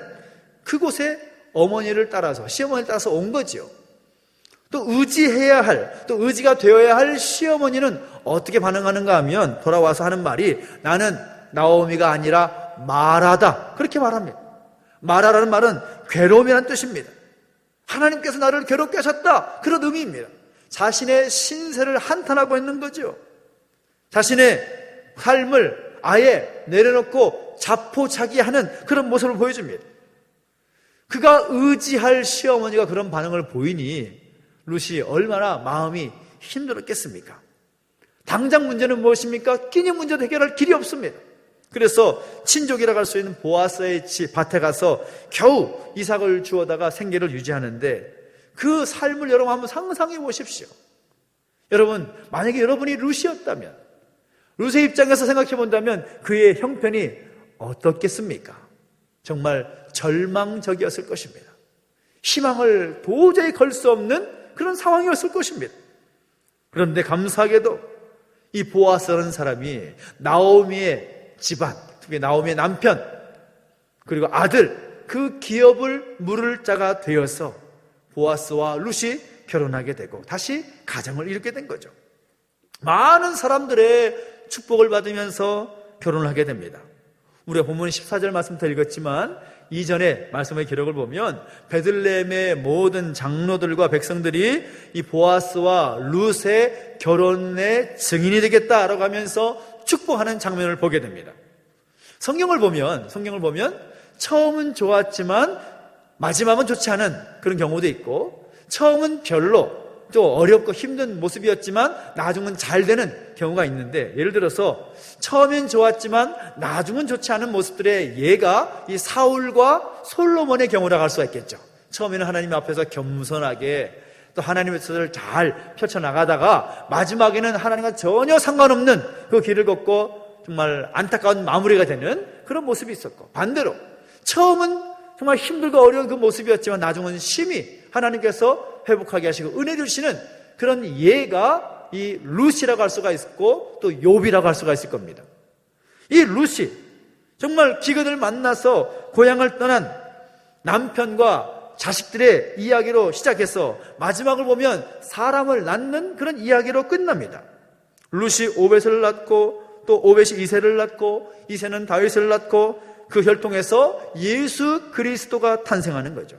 그곳에 어머니를 따라서 시어머니를 따라서 온 거죠. 또 의지해야 할, 또 의지가 되어야 할 시어머니는 어떻게 반응하는가 하면 돌아와서 하는 말이 나는 나오미가 아니라 마라다 그렇게 말합니다. 마라라는 말은 괴로움이라는 뜻입니다. 하나님께서 나를 괴롭게 하셨다 그런 의미입니다. 자신의 신세를 한탄하고 있는 거죠. 자신의 삶을 아예 내려놓고 자포자기하는 그런 모습을 보여줍니다. 그가 의지할 시어머니가 그런 반응을 보이니 룻이 얼마나 마음이 힘들었겠습니까? 당장 문제는 무엇입니까? 끼니 문제도 해결할 길이 없습니다. 그래서 친족이라고 할 수 있는 보아스의 밭에 가서 겨우 이삭을 주워다가 생계를 유지하는데 그 삶을 여러분 한번 상상해 보십시오. 여러분, 만약에 여러분이 룻이었다면, 룻의 입장에서 생각해 본다면 그의 형편이 어떻겠습니까? 정말 절망적이었을 것입니다. 희망을 도저히 걸 수 없는 그런 상황이었을 것입니다. 그런데 감사하게도 이 보아스라는 사람이 나오미의 집안, 특히 나오미의 남편, 그리고 아들, 그 기업을 물을 자가 되어서 보아스와 룻이 결혼하게 되고 다시 가정을 이루게 된 거죠. 많은 사람들의 축복을 받으면서 결혼을 하게 됩니다. 우리가 본문 14절 말씀부터 읽었지만 이전에 말씀의 기록을 보면 베들레헴의 모든 장로들과 백성들이 이 보아스와 룻의 결혼의 증인이 되겠다라고 하면서 축복하는 장면을 보게 됩니다. 성경을 보면 처음은 좋았지만 마지막은 좋지 않은 그런 경우도 있고, 처음은 별로 또 어렵고 힘든 모습이었지만 나중은 잘 되는 경우가 있는데, 예를 들어서 처음엔 좋았지만 나중은 좋지 않은 모습들의 예가 이 사울과 솔로몬의 경우라고 할 수가 있겠죠. 처음에는 하나님 앞에서 겸손하게 또 하나님의 뜻을 잘 펼쳐나가다가 마지막에는 하나님과 전혀 상관없는 그 길을 걷고 정말 안타까운 마무리가 되는 그런 모습이 있었고, 반대로 처음은 정말 힘들고 어려운 그 모습이었지만 나중은 심히 하나님께서 회복하게 하시고 은혜 주시는 그런 예가 이 룻이라고 할 수가 있고 또 욥이라고 할 수가 있을 겁니다. 이 룻이 정말 기근을 만나서 고향을 떠난 남편과 자식들의 이야기로 시작해서 마지막을 보면 사람을 낳는 그런 이야기로 끝납니다. 룻이 오벳을 낳고 또 오벳이 이새를 낳고 이새는 다윗을 낳고 그 혈통에서 예수 그리스도가 탄생하는 거죠.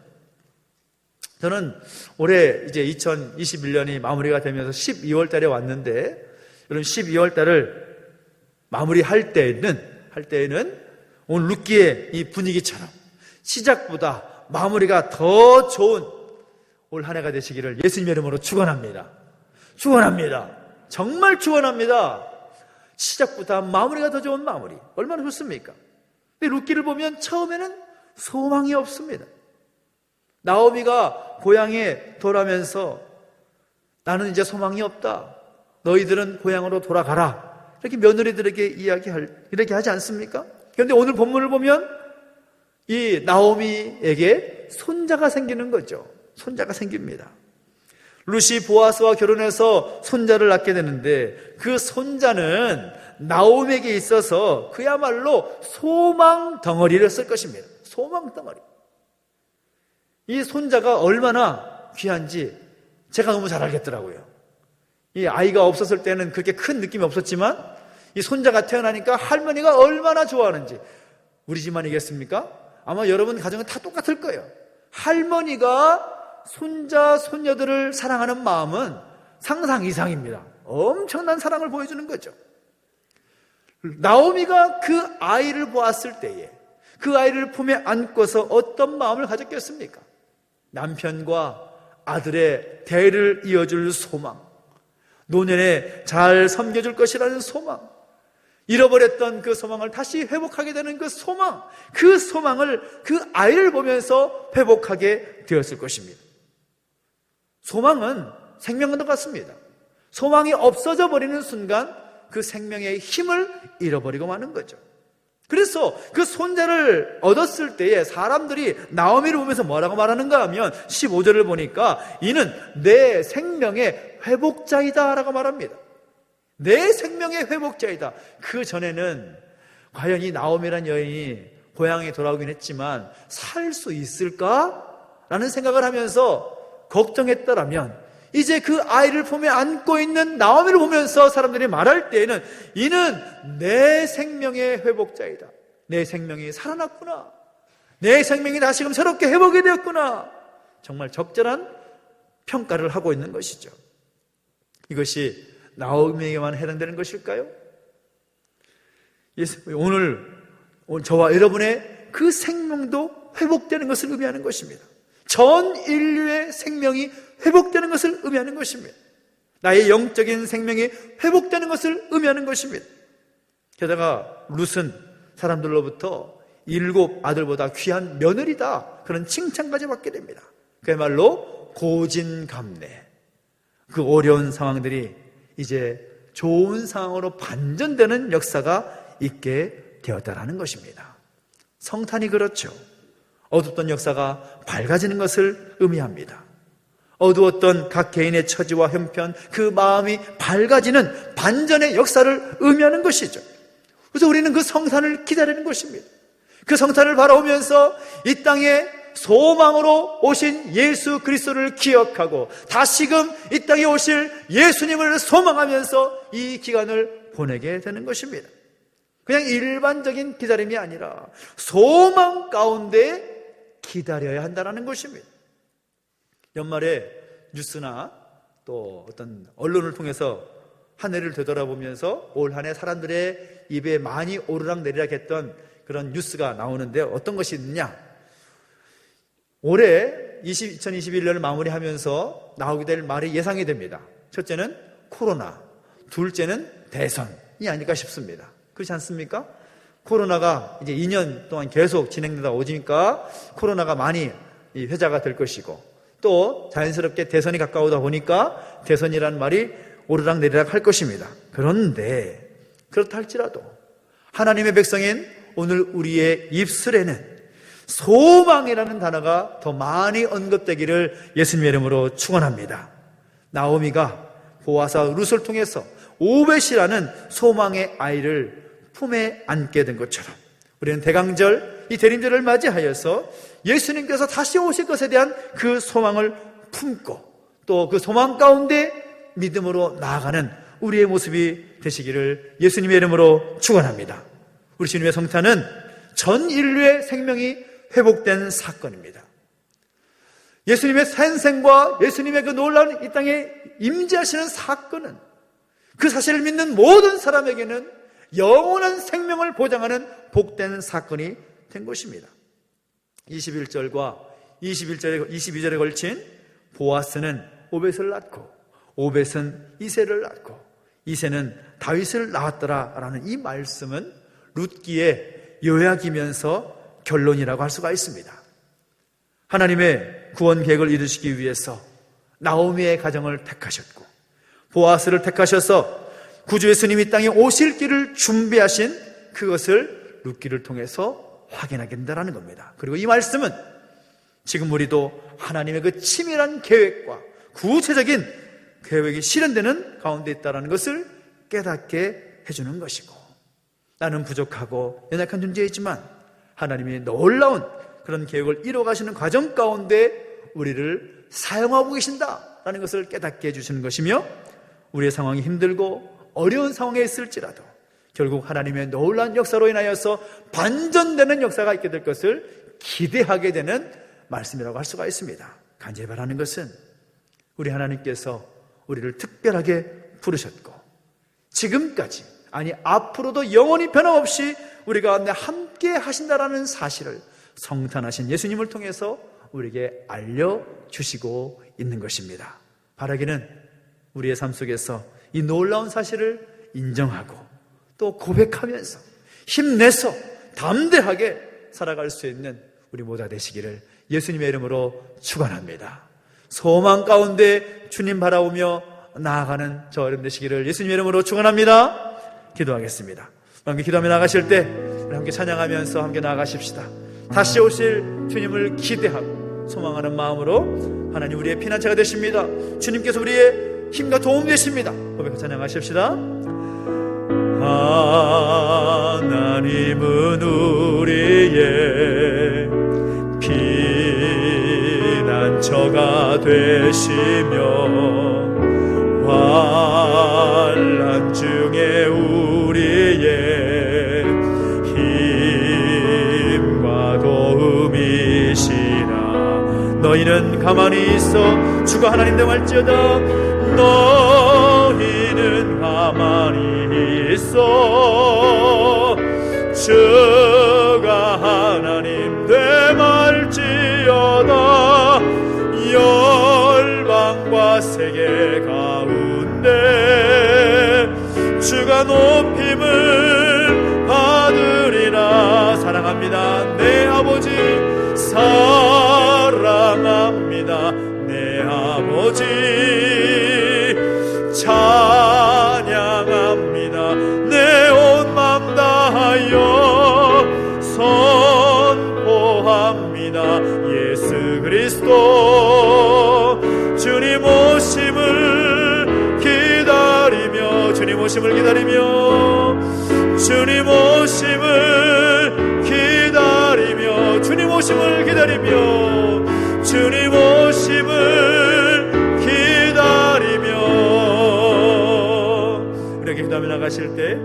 저는 올해 이제 2021년이 마무리가 되면서 12월 달에 왔는데, 여러분 12월 달을 마무리할 때에는 오늘 룻기의 이 분위기처럼 시작보다 마무리가 더 좋은 올 한 해가 되시기를 예수님의 이름으로 축원합니다. 축원합니다. 정말 축원합니다. 시작보다 마무리가 더 좋은 마무리. 얼마나 좋습니까? 근데 룻기를 보면 처음에는 소망이 없습니다. 나오미가 고향에 돌아오면서 나는 이제 소망이 없다. 너희들은 고향으로 돌아가라. 이렇게 며느리들에게 이렇게 하지 않습니까? 그런데 오늘 본문을 보면 이 나오미에게 손자가 생기는 거죠. 손자가 생깁니다. 룻이 보아스와 결혼해서 손자를 낳게 되는데 그 손자는 나오미에게 있어서 그야말로 소망 덩어리를 쓸 것입니다. 소망 덩어리. 이 손자가 얼마나 귀한지 제가 너무 잘 알겠더라고요. 이 아이가 없었을 때는 그렇게 큰 느낌이 없었지만 이 손자가 태어나니까 할머니가 얼마나 좋아하는지. 우리 집만이겠습니까? 아마 여러분 가정은 다 똑같을 거예요. 할머니가 손자, 손녀들을 사랑하는 마음은 상상 이상입니다. 엄청난 사랑을 보여주는 거죠. 나오미가 그 아이를 보았을 때에 그 아이를 품에 안고서 어떤 마음을 가졌겠습니까? 남편과 아들의 대를 이어줄 소망, 노년에 잘 섬겨줄 것이라는 소망, 잃어버렸던 그 소망을 다시 회복하게 되는 그 소망, 그 소망을 그 아이를 보면서 회복하게 되었을 것입니다. 소망은 생명과 같습니다. 소망이 없어져 버리는 순간 그 생명의 힘을 잃어버리고 마는 거죠. 그래서 그 손자를 얻었을 때에 사람들이 나오미를 보면서 뭐라고 말하는가 하면 15절을 보니까 이는 내 생명의 회복자이다 라고 말합니다. 내 생명의 회복자이다. 그 전에는 과연 이 나오미란 여인이 고향에 돌아오긴 했지만 살 수 있을까? 라는 생각을 하면서 걱정했더라면 이제 그 아이를 품에 안고 있는 나오미를 보면서 사람들이 말할 때에는 이는 내 생명의 회복자이다. 내 생명이 살아났구나. 내 생명이 다시금 새롭게 회복이 되었구나. 정말 적절한 평가를 하고 있는 것이죠. 이것이 나오미에게만 해당되는 것일까요? 오늘 저와 여러분의 그 생명도 회복되는 것을 의미하는 것입니다. 전 인류의 생명이 회복되는 것을 의미하는 것입니다. 나의 영적인 생명이 회복되는 것을 의미하는 것입니다. 게다가 룻은 사람들로부터 7 아들보다 귀한 며느리다, 그런 칭찬까지 받게 됩니다. 그야말로 고진감래. 그 어려운 상황들이 이제 좋은 상황으로 반전되는 역사가 있게 되었다라는 것입니다. 성탄이 그렇죠. 어둡던 역사가 밝아지는 것을 의미합니다. 어두웠던 각 개인의 처지와 형편, 그 마음이 밝아지는 반전의 역사를 의미하는 것이죠. 그래서 우리는 그 성탄을 기다리는 것입니다. 그 성탄을 바라보면서 이 땅에 소망으로 오신 예수 그리스도를 기억하고 다시금 이 땅에 오실 예수님을 소망하면서 이 기간을 보내게 되는 것입니다. 그냥 일반적인 기다림이 아니라 소망 가운데 기다려야 한다는 것입니다. 연말에 뉴스나 또 어떤 언론을 통해서 한 해를 되돌아보면서 올 한 해 사람들의 입에 많이 오르락내리락 했던 그런 뉴스가 나오는데 어떤 것이 있느냐? 올해 2021년을 마무리하면서 나오게 될 말이 예상이 됩니다. 첫째는 코로나, 둘째는 대선이 아닐까 싶습니다. 그렇지 않습니까? 코로나가 이제 2년 동안 계속 진행되다 오니까 코로나가 많이 회자가 될 것이고, 또 자연스럽게 대선이 가까우다 보니까 대선이라는 말이 오르락내리락 할 것입니다. 그런데 그렇다 할지라도 하나님의 백성인 오늘 우리의 입술에는 소망이라는 단어가 더 많이 언급되기를 예수님의 이름으로 축원합니다. 나오미가 보아스와 룻을 통해서 오벳이라는 소망의 아이를 품에 안게 된 것처럼 우리는 대강절, 이 대림절을 맞이하여서 예수님께서 다시 오실 것에 대한 그 소망을 품고 또 그 소망 가운데 믿음으로 나아가는 우리의 모습이 되시기를 예수님의 이름으로 축원합니다. 우리 주님의 성탄은 전 인류의 생명이 회복된 사건입니다. 예수님의 생생과 예수님의 그 놀라운 이 땅에 임재하시는 사건은 그 사실을 믿는 모든 사람에게는 영원한 생명을 보장하는 복된 사건이 된 것입니다. 21절과 22절에 걸친 보아스는 오벳을 낳고 오벳은 이새를 낳고 이새는 다윗을 낳았더라라는 이 말씀은 룻기의 요약이면서 결론이라고 할 수가 있습니다. 하나님의 구원 계획을 이루시기 위해서 나오미의 가정을 택하셨고 보아스를 택하셔서 구주 예수님이 땅에 오실 길을 준비하신 그것을 룻기를 통해서 확인하게 된다는 겁니다. 그리고 이 말씀은 지금 우리도 하나님의 그 치밀한 계획과 구체적인 계획이 실현되는 가운데 있다는 것을 깨닫게 해주는 것이고, 나는 부족하고 연약한 존재이지만 하나님이 놀라운 그런 계획을 이뤄가시는 과정 가운데 우리를 사용하고 계신다라는 것을 깨닫게 해주시는 것이며, 우리의 상황이 힘들고 어려운 상황에 있을지라도 결국 하나님의 놀라운 역사로 인하여서 반전되는 역사가 있게 될 것을 기대하게 되는 말씀이라고 할 수가 있습니다. 간절히 바라는 것은 우리 하나님께서 우리를 특별하게 부르셨고 지금까지, 아니 앞으로도 영원히 변함없이 우리 가운데 함께 하신다라는 사실을 성탄하신 예수님을 통해서 우리에게 알려주시고 있는 것입니다. 바라기는 우리의 삶 속에서 이 놀라운 사실을 인정하고 또 고백하면서 힘내서 담대하게 살아갈 수 있는 우리 모두가 되시기를 예수님의 이름으로 축원합니다. 소망 가운데 주님 바라보며 나아가는 저 여러분 되시기를 예수님의 이름으로 축원합니다. 기도하겠습니다. 함께 기도하며 나가실 때 우리 함께 찬양하면서 함께 나아가십시다. 다시 오실 주님을 기대하고 소망하는 마음으로 하나님 우리의 피난처가 되십니다. 주님께서 우리의 힘과 도움이 되십니다. 고백하며 찬양하십시다. 하나님은 우리의 피난처가 되시며 환난 중에 우리의 힘과 도움이시라. 너희는 가만히 있어 주가 하나님 되할지어다. 너희는 가만히 있어 주가 하나님 되말지어다. 열방과 세계 가운데 주가 높임을 받으리라. 사랑합니다 내 아버지, 사랑합니다 내 아버지, 찬양합니다 내 온 맘 다하여 선포합니다 예수 그리스도. 주님 오심을 기다리며, 주님 오심을 기다리며, 주님 오심을 기다리며, 주님 오심을 기다리며, 주님 오심을 기다리며. 우리에게 기도하며 나가실 때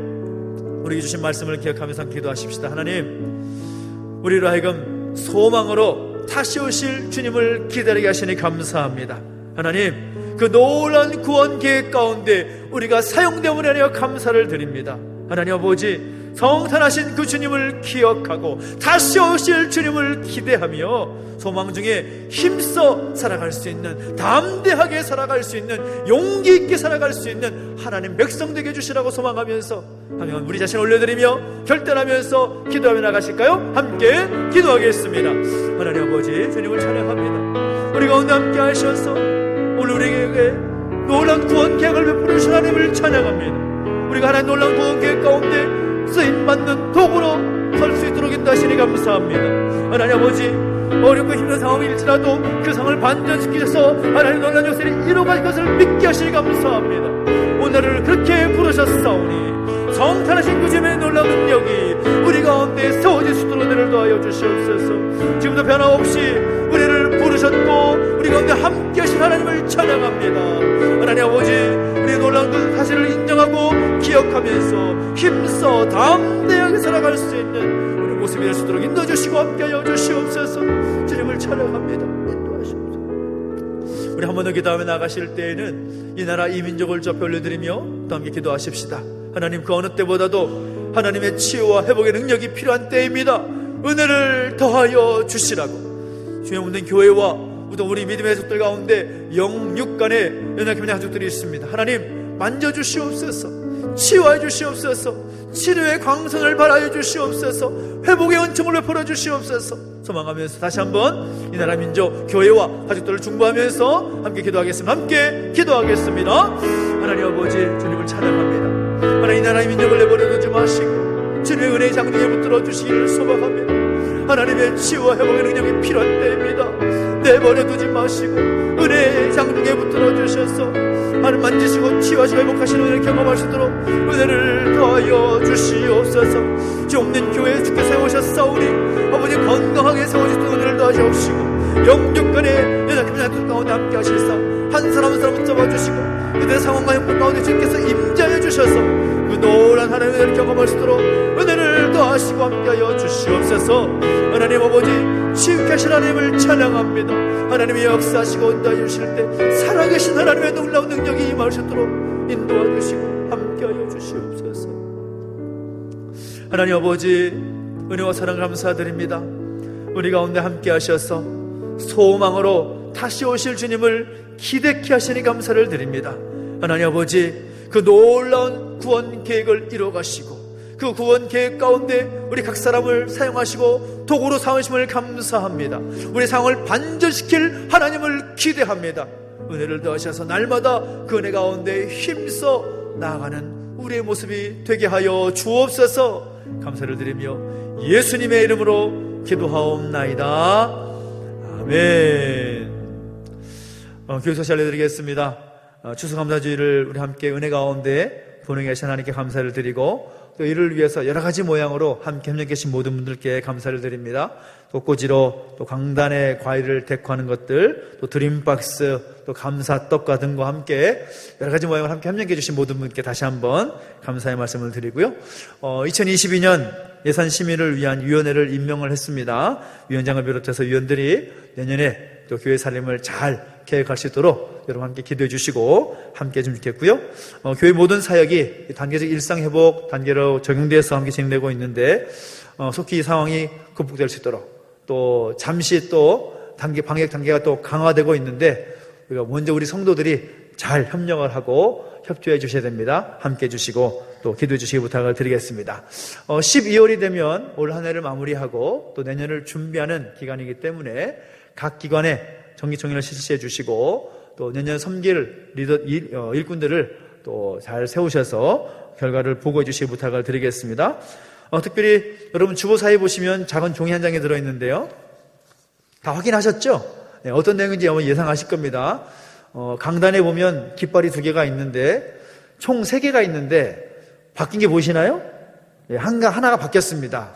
우리에게 주신 말씀을 기억하면서 기도하십시다. 하나님, 우리로 하여금 소망으로 다시 오실 주님을 기다리게 하시니 감사합니다. 하나님, 그 놀라운 구원 계획 가운데 우리가 사용됨을 하여 감사를 드립니다. 하나님 아버지, 성탄하신 그 주님을 기억하고 다시 오실 주님을 기대하며 소망 중에 힘써 살아갈 수 있는, 담대하게 살아갈 수 있는, 용기 있게 살아갈 수 있는 하나님 백성 되게 해주시라고 소망하면서 하면 우리 자신 올려드리며 결단하면서 기도하며 나가실까요? 함께 기도하겠습니다. 하나님 아버지, 주님을 찬양합니다. 우리 가운데 함께 하셔서 오늘 우리에게 놀라운 구원 계획을 베풀어 주신 하나님을 찬양합니다. 우리가 하나님 놀라운 구원 계획 가운데 쓰임받는 도구로 설 수 있도록 인도하시니 감사합니다. 하나님 아버지, 어렵고 힘든 상황일지라도 그 상황을 반전시키셔서 하나님 놀라운 역사를 이루어갈 것을 믿게 하시니 감사합니다. 오늘을 그렇게 부르셨사오니 성탄하신 그 주님의 놀라운 능력이 우리 가운데 세워질 수 있도록 은혜를 더하여 주시옵소서. 지금도 변함없이 우리를 부르셨고 우리 가운데 함께 하신 하나님을 찬양합니다. 하나님 아버지, 우리의 놀라운 그 사실을 인정하고 기억하면서 힘써 담대하게 살아갈 수 있는 우리 모습이 될 수 있도록 인도해주시고 함께하여 주시옵소서. 주님을 찬양합니다. 인도하시옵소서. 우리 한 번 더 기도하며 나가실 때에는 이 나라 이 민족을 좁혀 올려드리며 또 함께 기도하십시다. 하나님, 그 어느 때보다도 하나님의 치유와 회복의 능력이 필요한 때입니다. 은혜를 더하여 주시라고 주의 없는 교회와 또 우리 믿음의 가족들 가운데 영육간에 연약한 가족들이 있습니다. 하나님, 만져주시옵소서. 치유해 주시옵소서. 치료의 광선을 발하여 주시옵소서. 회복의 은총을 베풀어 주시옵소서. 소망하면서 다시 한번 이 나라 민족 교회와 가족들을 중보하면서 함께 기도하겠습니다. 함께 기도하겠습니다. 하나님 아버지, 주님을 찬양합니다. 하나님, 이 나라의 민족을 내버려 두지 마시고 주님의 은혜의 장중에 붙들어 주시기를 소망합니다. 하나님의 치유와 회복의 능력이 필요한 때입니다. 내버려 두지 마시고 은혜의 장중에 붙들어 주셔서 하나님 만지시고 치유하시고 회복하시는 은혜를 경험할 수 있도록 은혜를 더하여 주시옵소서. 주 없는 교회에 주께 세우셨사오니 아버지, 건강하게 세워주시는 은혜를 더하시옵시고 영육간에 연약한 자들 가운데 함께 하실사 한 사람 한 사람 붙잡아주시고 그들의 상황과 형편 가운데 주께서 임재해 주셔서 그 놀란 하나님의 은혜를 경험할 수 있도록 은혜를 더하시고 함께하여 주시옵소서. 하나님 아버지, 치유케 하신 하나님을 찬양합니다. 하나님이 역사하시고 인도하여 주실 때 살아계신 하나님의 놀라운 능력이 임할 수 있도록 인도하여 주시고 함께하여 주시옵소서. 하나님 아버지, 은혜와 사랑 감사드립니다. 우리 가운데 함께 하셔서 소망으로 다시 오실 주님을 기대케 하시니 감사를 드립니다. 하나님 아버지, 그 놀라운 구원 계획을 이루어가시고 그 구원 계획 가운데 우리 각 사람을 사용하시고 도구로 삼으심을 감사합니다. 우리 상황을 반전시킬 하나님을 기대합니다. 은혜를 더하셔서 날마다 그 은혜 가운데 힘써 나아가는 우리의 모습이 되게 하여 주옵소서. 감사를 드리며 예수님의 이름으로 기도하옵나이다. 아멘. 교회 소식 알려드리겠습니다. 추수감사주일을 우리 함께 은혜 가운데 보내게 하신 하나님께 감사를 드리고 또 이를 위해서 여러 가지 모양으로 함께 협력해 계신 모든 분들께 감사를 드립니다. 꽃꽂이로 또 강단의 과일을 데코하는 것들, 또 드림박스, 또 감사떡과 등과 함께 여러 가지 모양을 함께 협력해 주신 모든 분께 다시 한번 감사의 말씀을 드리고요. 2022년 예산 심의를 위한 위원회를 임명을 했습니다. 위원장을 비롯해서 위원들이 내년에 또 교회 살림을 잘 계획할 수 있도록 여러분 함께 기도해 주시고 함께 해주면 좋겠고요. 교회 모든 사역이 단계적 일상회복 단계로 적용돼서 함께 진행되고 있는데 속히 이 상황이 극복될 수 있도록 또 잠시 또 방역 단계가 또 강화되고 있는데 우리가 먼저 우리 성도들이 잘 협력을 하고 협조해 주셔야 됩니다. 함께 해주시고 또 기도해 주시기 부탁을 드리겠습니다. 12월이 되면 올 한 해를 마무리하고 또 내년을 준비하는 기간이기 때문에 각 기관에 정기총회를 실시해 주시고 또 내년 섬길 일꾼들을 또 잘 세우셔서 결과를 보고해 주시기 부탁을 드리겠습니다. 특별히 여러분 주보사에 보시면 작은 종이 한 장이 들어있는데요. 다 확인하셨죠? 네, 어떤 내용인지 아마 예상하실 겁니다. 강단에 보면 깃발이 2개가 있는데 총 3개가 있는데 바뀐 게 보이시나요? 네, 하나가 바뀌었습니다.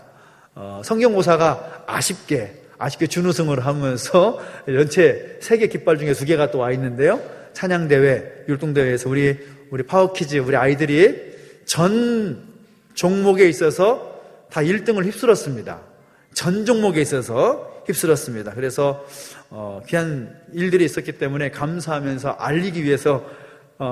성경모사가 아쉽게 준우승을 하면서 전체 3개 깃발 중에 2개가 또 와 있는데요. 찬양대회, 율동대회에서 우리 파워키즈, 우리 아이들이 전 종목에 있어서 다 1등을 휩쓸었습니다. 전 종목에 있어서 휩쓸었습니다. 그래서 귀한 일들이 있었기 때문에 감사하면서 알리기 위해서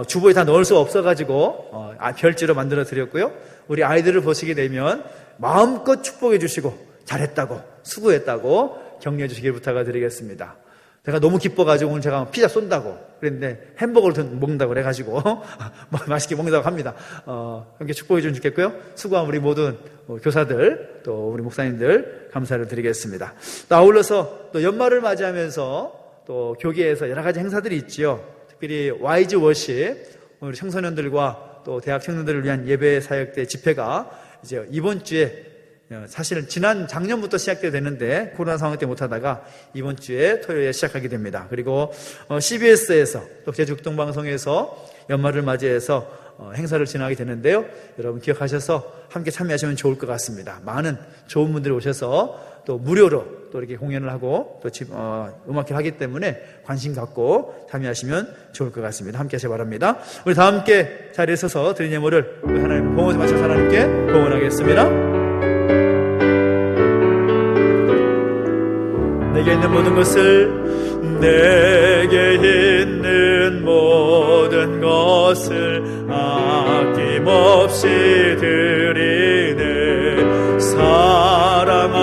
주보에 다 넣을 수 없어가지고 별지로 만들어 드렸고요. 우리 아이들을 보시게 되면 마음껏 축복해 주시고 잘했다고 수고했다고 격려해 주시길 부탁을 드리겠습니다. 제가 너무 기뻐가지고 오늘 제가 피자 쏜다고 그랬는데 햄버거를 먹는다고 그래가지고 맛있게 먹는다고 합니다. 함께 축복해 주면 좋겠고요. 수고한 우리 모든 교사들 또 우리 목사님들 감사를 드리겠습니다. 또 아울러서 또 연말을 맞이하면서 또 교계에서 여러 가지 행사들이 있지요. 특별히 와이즈 워십 우리 청소년들과 또 대학 청년들을 위한 예배 사역대 집회가 이제 이번 주에 사실 작년부터 시작돼야 되는데 코로나 상황 때문에 못하다가 이번 주에 토요일에 시작하게 됩니다. 그리고 CBS에서 또 제주극동방송에서 연말을 맞이해서 행사를 진행하게 되는데요. 여러분 기억하셔서 함께 참여하시면 좋을 것 같습니다. 많은 좋은 분들이 오셔서 또 무료로 또 이렇게 공연을 하고 또 음악회를 하기 때문에 관심 갖고 참여하시면 좋을 것 같습니다. 함께 하시기 바랍니다. 우리 다 함께 자리에 서서 드린 예물을 하나님 봉헌에 맞춰서 하나님께 봉헌하겠습니다. 내게 있는 모든 것을 아낌없이 드리네. 사랑하고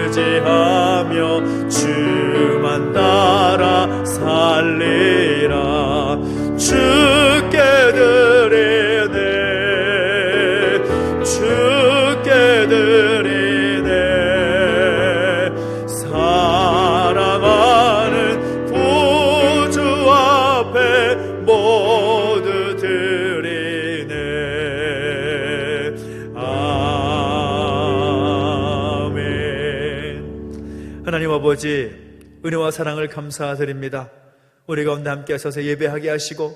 의지하며 주만 따라 살리라. 주께 드리네. 주께 드리네. 모두 드리네. 아멘. 하나님 아버지, 은혜와 사랑을 감사드립니다. 우리 가운데 함께 하셔서 예배하게 하시고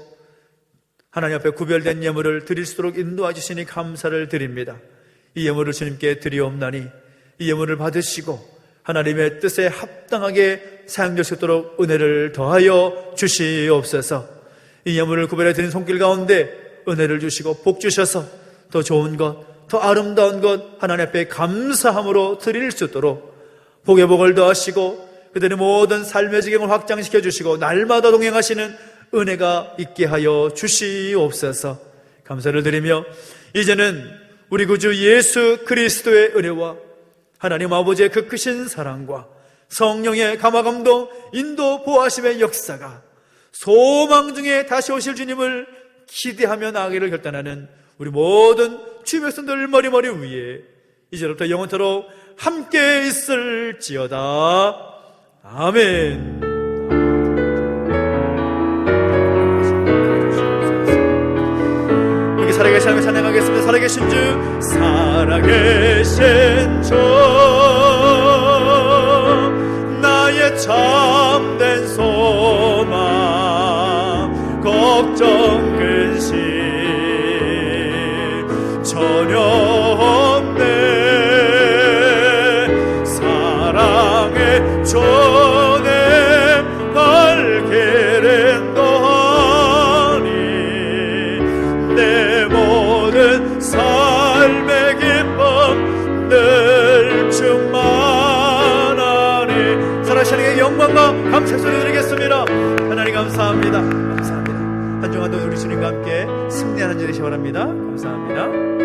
하나님 앞에 구별된 예물을 드릴 수 있도록 인도해 주시니 감사를 드립니다. 이 예물을 주님께 드리옵나니 이 예물을 받으시고 하나님의 뜻에 합당하게 사용될 수 있도록 은혜를 더하여 주시옵소서. 이 예물을 구별해 드린 손길 가운데 은혜를 주시고 복 주셔서 더 좋은 것, 더 아름다운 것 하나님 앞에 감사함으로 드릴 수 있도록 복의 복을 더하시고 그들의 모든 삶의 지경을 확장시켜 주시고 날마다 동행하시는 은혜가 있게 하여 주시옵소서. 감사를 드리며 이제는 우리 구주 예수 그리스도의 은혜와 하나님 아버지의 그 크신 사랑과 성령의 감화감동 인도 보호하심의 역사가 소망 중에 다시 오실 주님을 기대하며 나아가기를 결단하는 우리 모든 주의 백성들 머리머리 위에 이제부터 영원토록 함께 있을지어다. 아멘. 우리 살아계신 하나님 찬양하겠습니다. 살아계신 주, 살아계신 주, 나의 참된 소망, 걱정 근심 전혀 없네. 사랑의 존에 밝기는 더하니 내 모든 삶의 기쁨 늘 충만하니. 살아계신 하나님의 영광 영광과 감사 소리 드리겠습니다. 하나님 감사합니다. 감사합니다. 한 주간도 우리 주님과 함께 승리하는 줄 되시기 바랍니다. 감사합니다.